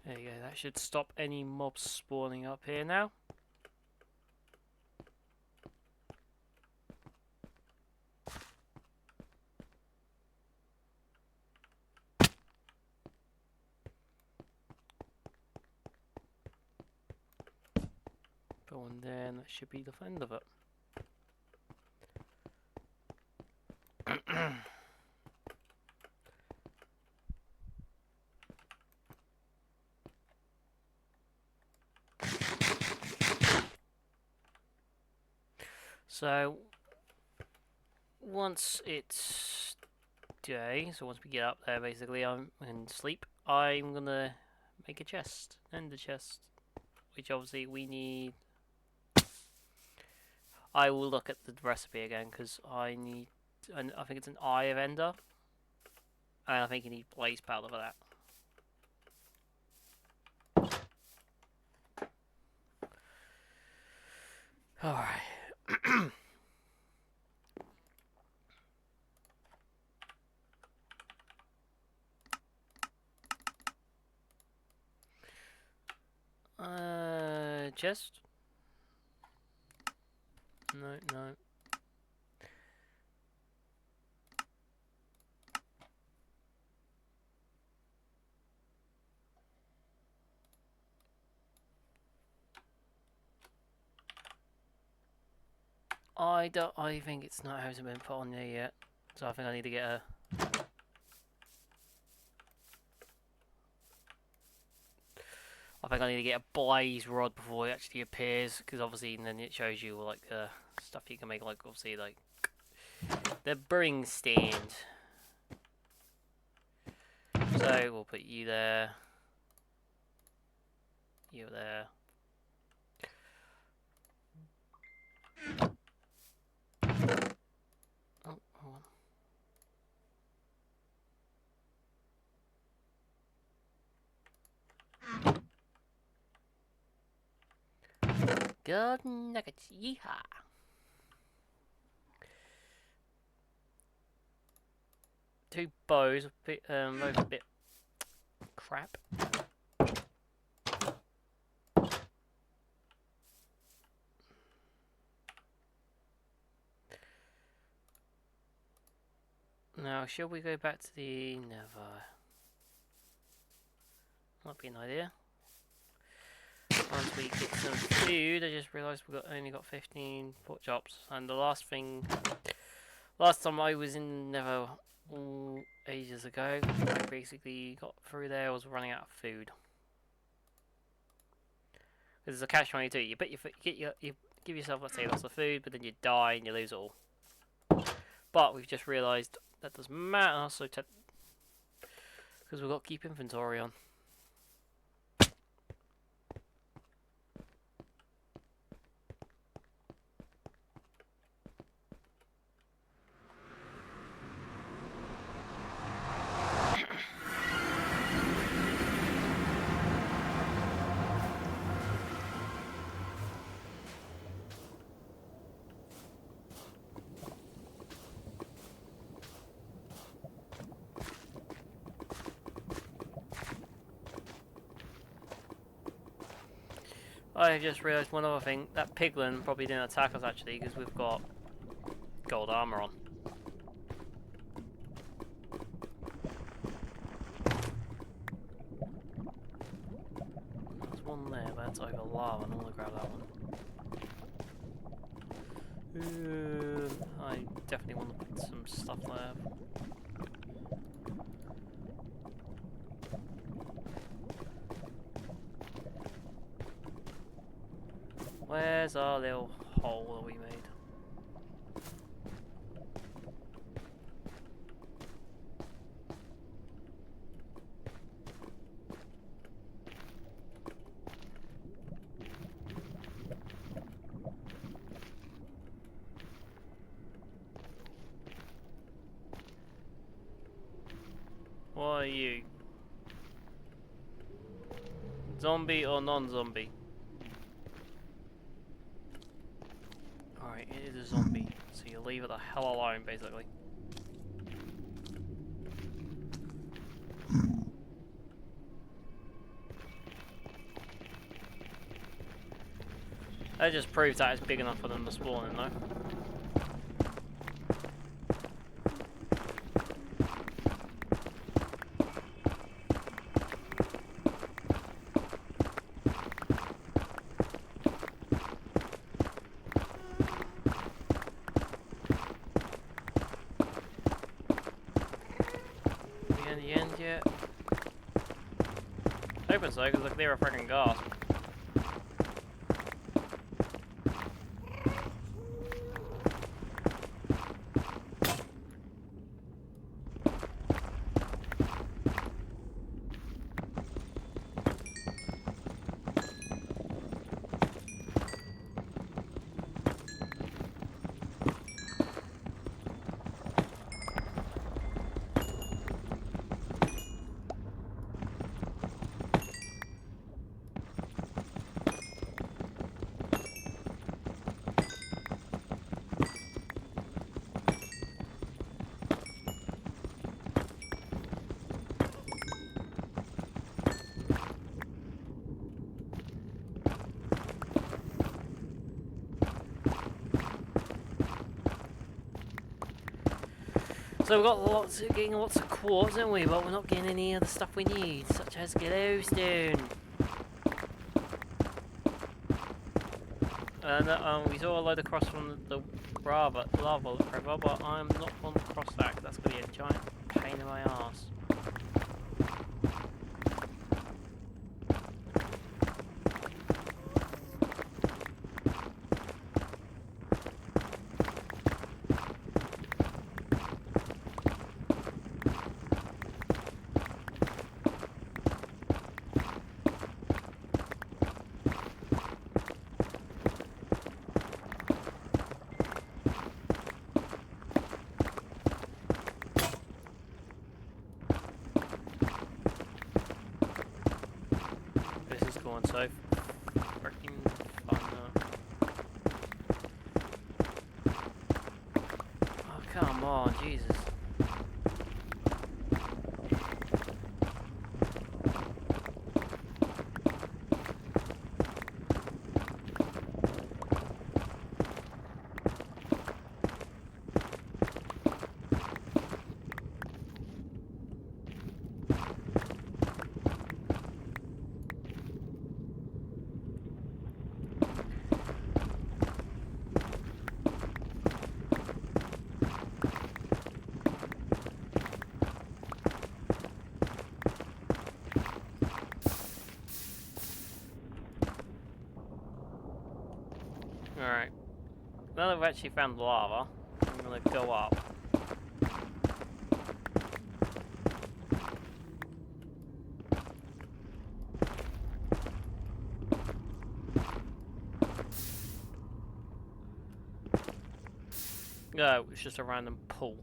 There you go, that should stop any mobs spawning up here now. Go on there, and that should be the end of it. So once it's day, so once we get up there, basically, I'm in sleep. I'm gonna make a chest, and the chest, which obviously we need. I will look at the recipe again because I need. I think it's an Eye of Ender, and I think you need blaze powder for that. Alright. Chest? No, no. I think it's not hasn't been put on there yet. So I think I need to get a. I think I need to get a blaze rod before it actually appears, because obviously then it shows you like stuff you can make, like obviously like the brewing stand. So we'll put you there. You there. Oh, hold on. Good nuggets, yeehaw! Two bows, both a bit crap. Now, should we go back to the nether? Might be an idea. Once we get some food, I just realised we only got 15 pork chops, and the last time I was in Nether ages ago, I basically got through there. I was running out of food. There's a catch-22. You give yourself, let's say, lots of food, but then you die and you lose it all. But we've just realised that doesn't matter, so because we've got to keep inventory on. I just realised one other thing. That piglin probably didn't attack us actually because we've got gold armour on. There's one there, but that's over lava, and I want to grab that one. I definitely want to put some stuff there. Where's our little hole that we made? What are you? Zombie or non-zombie? Alright, it is a zombie, so you leave it the hell alone, basically. That just proves that it's big enough for them to spawn in, though. Yet. Hoping so, because they're a freaking gasp. So we've got getting lots of quartz, haven't we? But we're not getting any of the stuff we need, such as glowstone. And we saw a load across from the lava river, but I'm not going to cross that because that's going to be a giant pain in my ass. Going so freaking fun now. Oh, come on, Jesus. Alright. Now that we've actually found the lava, I'm going to go up. No, it's just a random pool.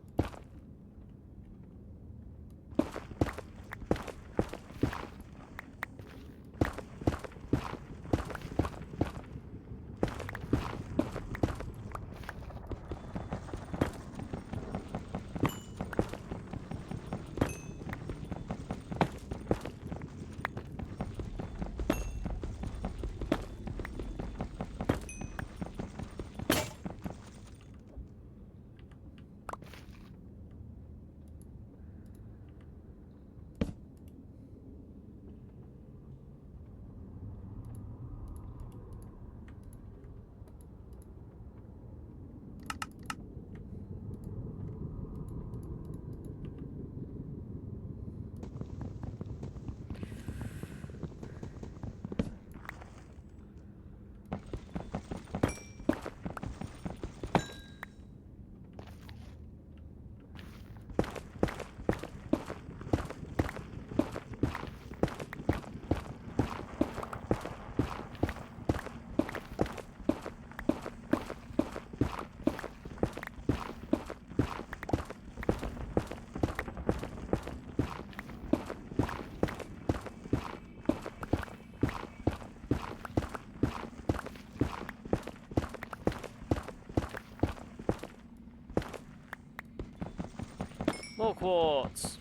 More quartz!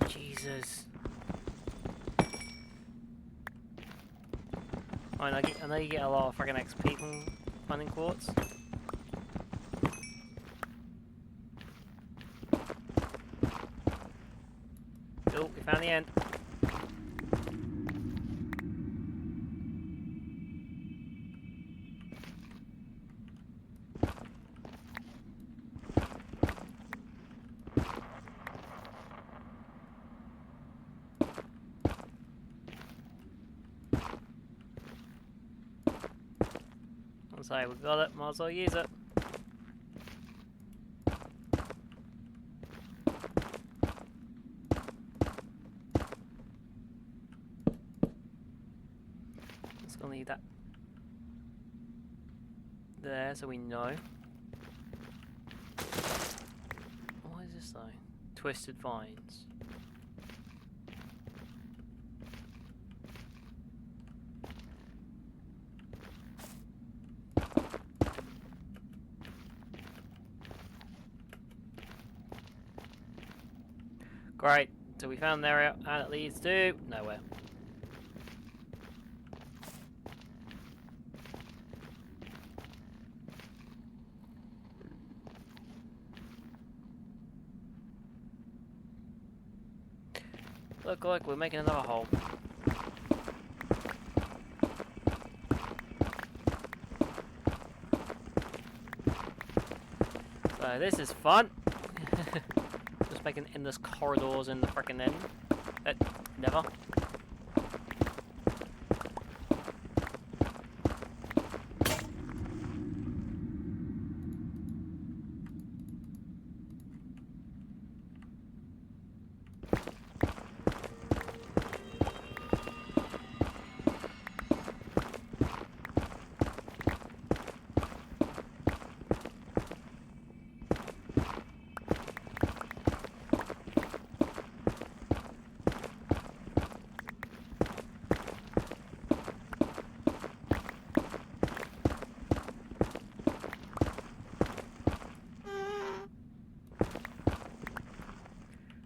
Jesus. I know you get a lot of fucking XP from finding quartz. Oh, we found the end. So we got it, might as well use it. Just gonna leave that there so we know. What is this though? Twisted vines. Great. So we found the area, and it leads to nowhere. Look, we're making another hole. So this is fun. Just making endless corridors in the frickin' end. Never.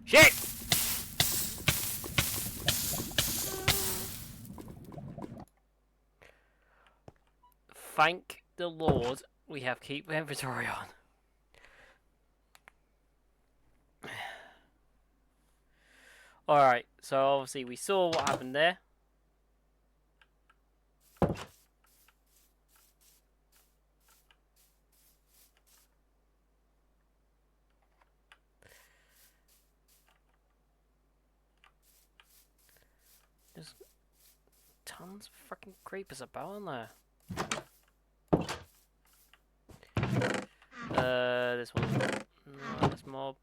Shit! Thank the Lord we have keep inventory on. Alright, so obviously we saw what happened there. There's tons of freaking creepers about, aren't there? This one. No, this mob.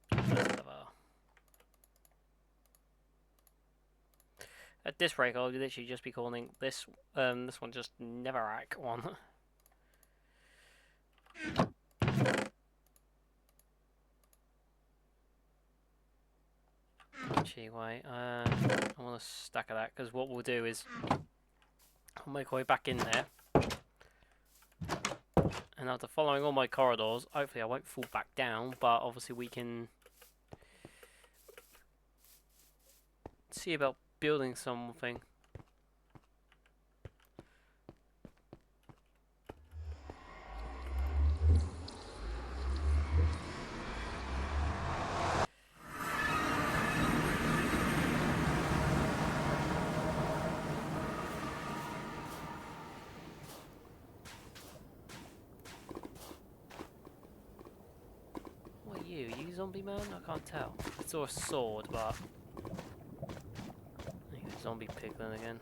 At this rate, I'll literally just be calling this this one just Neverac one. Actually, wait. I want a stack of that because what we'll do is I'll make our way back in there, and after following all my corridors, hopefully I won't fall back down. But obviously we can see about building something. You zombie man? I can't tell. I saw a sword, but I think it's zombie piglin again.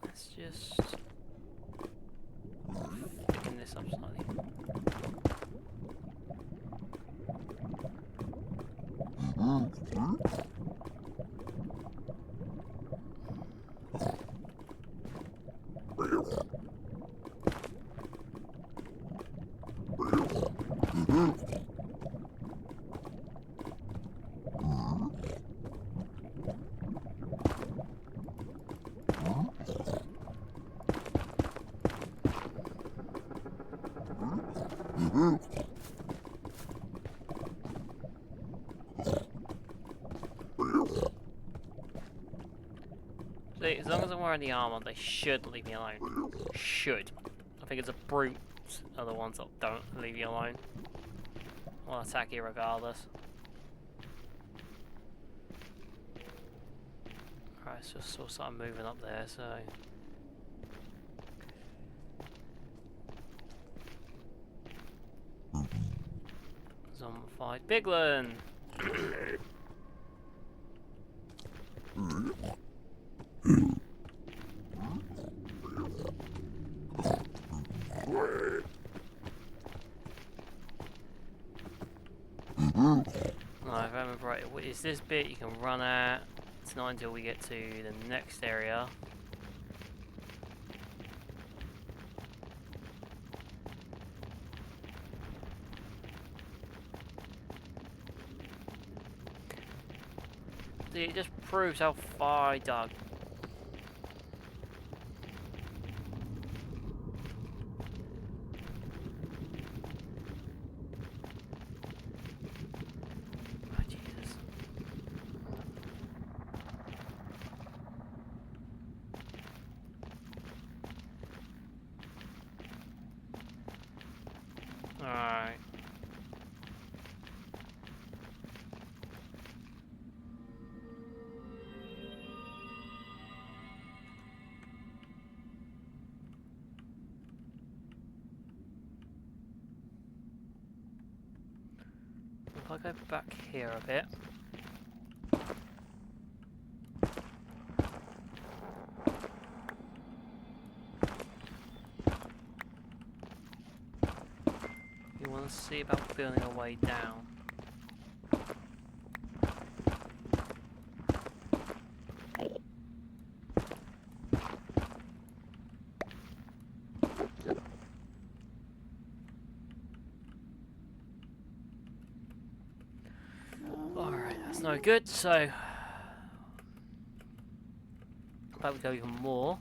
Let's just thicken this up slightly. See, as long as I'm wearing the armor, they should leave me alone. Should. I think it's a brute are the ones that don't leave you alone. I'll attack you regardless. Alright, so we'll start moving up there, so... Zombified piglin! Right, if I remember right, is this bit you can run at? It's not until we get to the next area. See, it just proves how far I dug. I go back here a bit. You want to see about building a way down. Alright, that's no good, so that would go even more.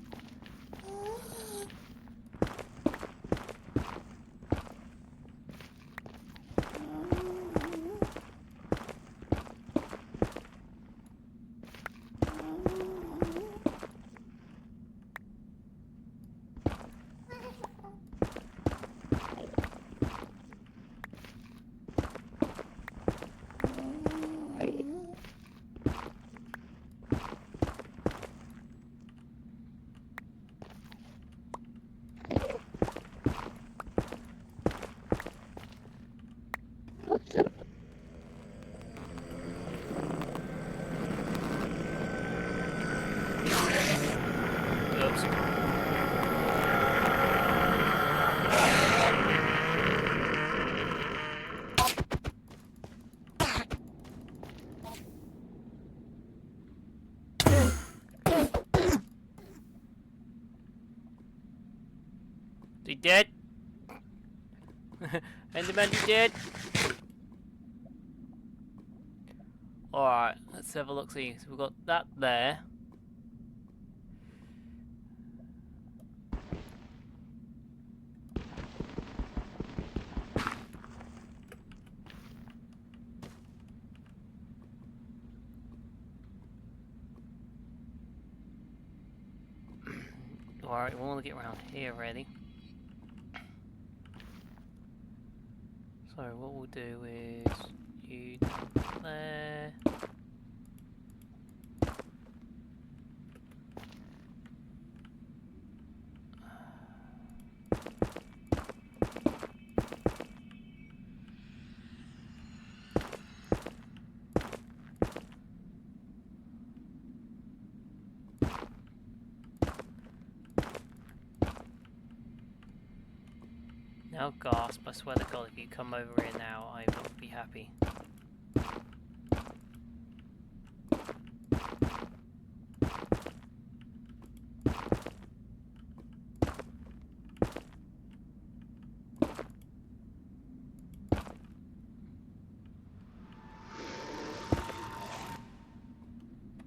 Oops. He dead? Enderman, he dead? Alright, let's have a look see. So we've got that there. Alright, we want to get around here ready. So what we'll do is you down there. Now gasp, I swear to God, if you come over here now, I will not be happy.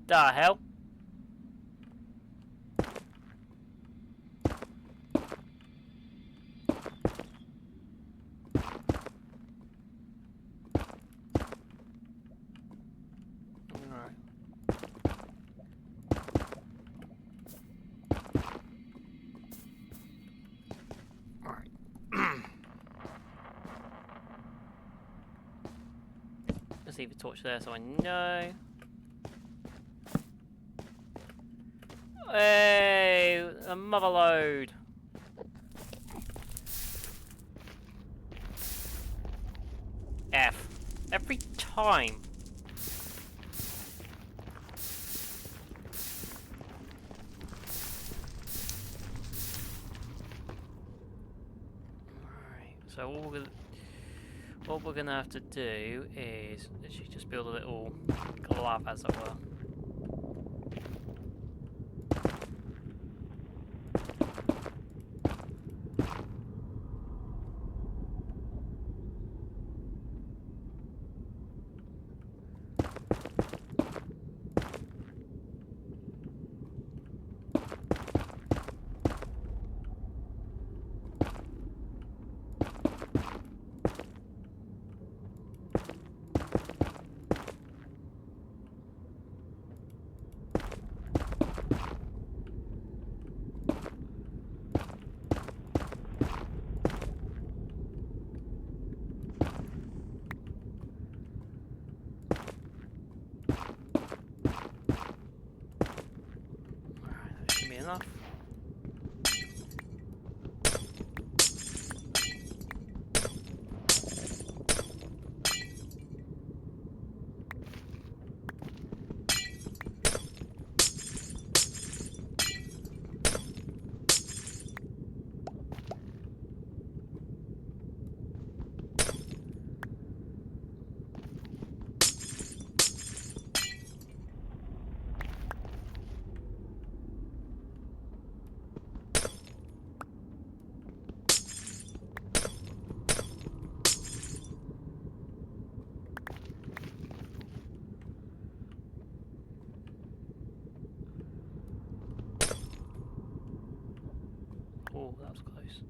The hell? Let's leave a torch there so I know. Hey, a mother load. F. Every time. Alright, so what we're gonna have to do is literally just build a little glove, as it were. Oh, that was close.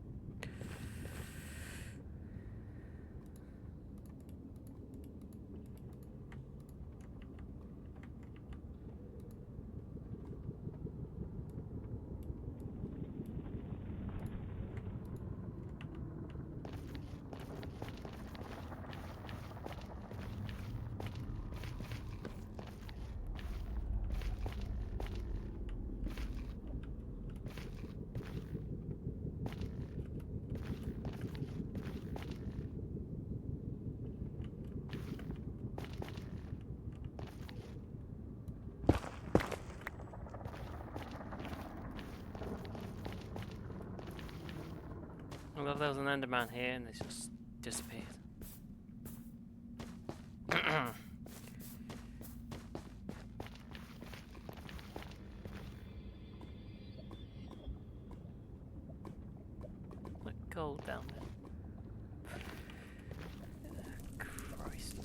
I love there was an Enderman here and it's just disappeared. Like gold down there. Christ.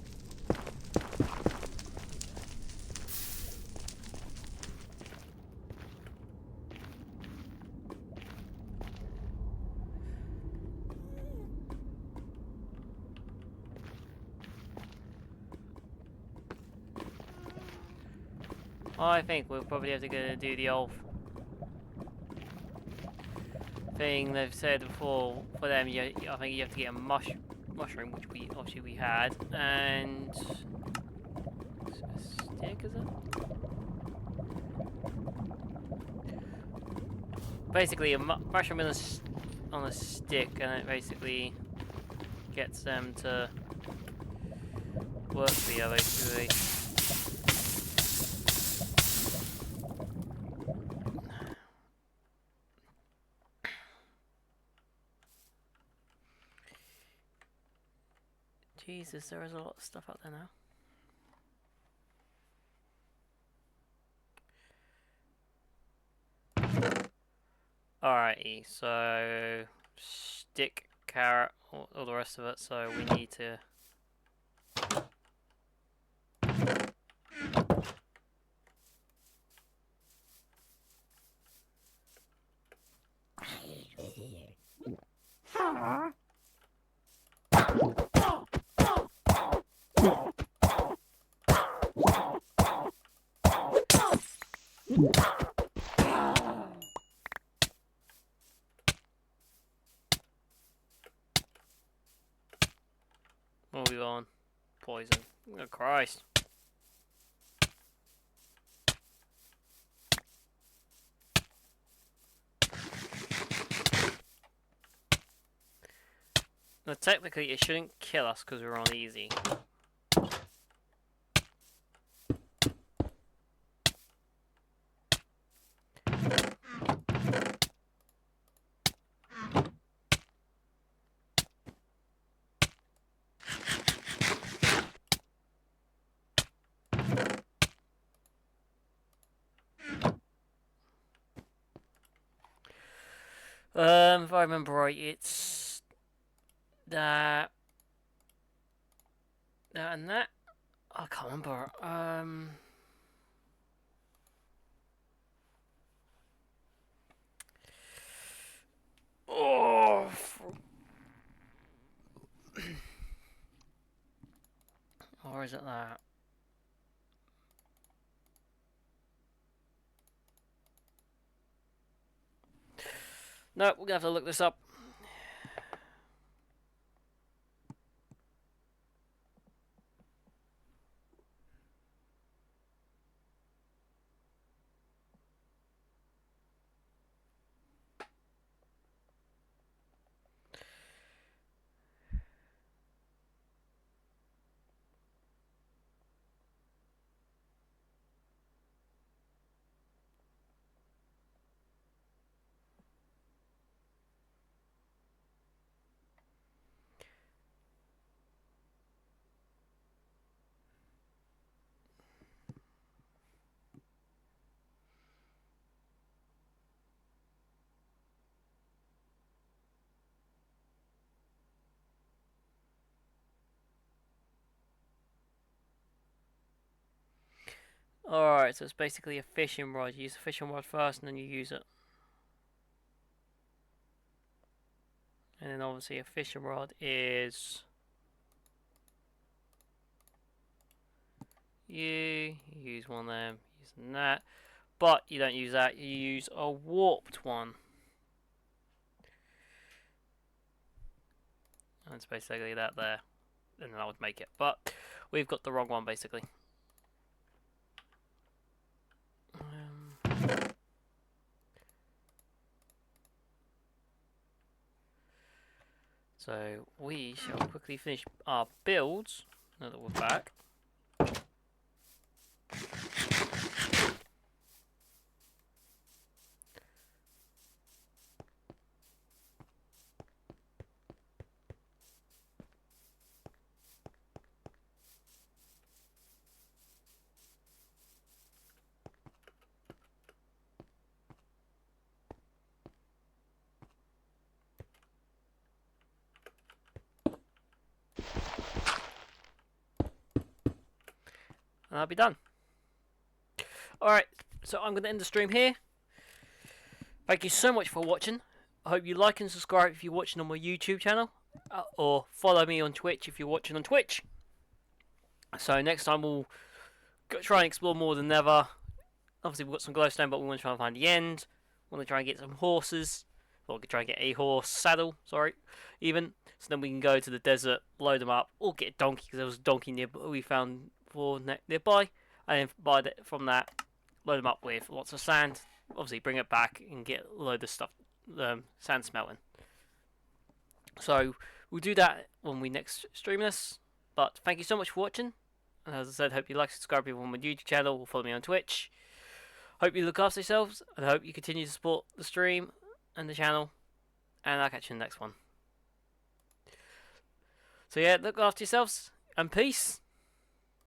I think we'll probably have to go do the old thing they've said before. For them, I think you have to get a mushroom, which we obviously had, and a stick, is it? Basically, a mushroom on a stick, and it basically gets them to work for you, basically. Jesus, there is a lot of stuff out there now. Alrighty, so stick, carrot, all the rest of it, so we need to... Moving on. Poison. Oh, Christ. Now, technically, it shouldn't kill us because we're on easy. If I remember right, it's that and that. I can't remember. Oh. Or is it that? No, we're gonna have to look this up. Alright, so it's basically a fishing rod. You use a fishing rod first and then you use it. And then obviously a fishing rod is you use one of them, using that. But you don't use that, you use a warped one. And it's basically that there. And then I would make it. But we've got the wrong one basically. So we shall quickly finish our builds now that we're back. And I'll be done. Alright, so I'm going to end the stream here. Thank you so much for watching. I hope you like and subscribe if you're watching on my YouTube channel. Or follow me on Twitch if you're watching on Twitch. So next time we'll try and explore more than Nether. Obviously we've got some glowstone, but we want to try and find the end. We want to try and get some horses. Or we could try and get a horse saddle, sorry, even. So then we can go to the desert, load them up, or get a donkey, because there was a donkey nearby we found nearby. And then from that, load them up with lots of sand. Obviously bring it back and get a load of stuff, sand smelting. So we'll do that when we next stream this. But thank you so much for watching. And as I said, hope you like, subscribe people on my YouTube channel, or follow me on Twitch. Hope you look after yourselves, and I hope you continue to support the stream and the channel. And I'll catch you in the next one. So yeah, look after yourselves, and peace.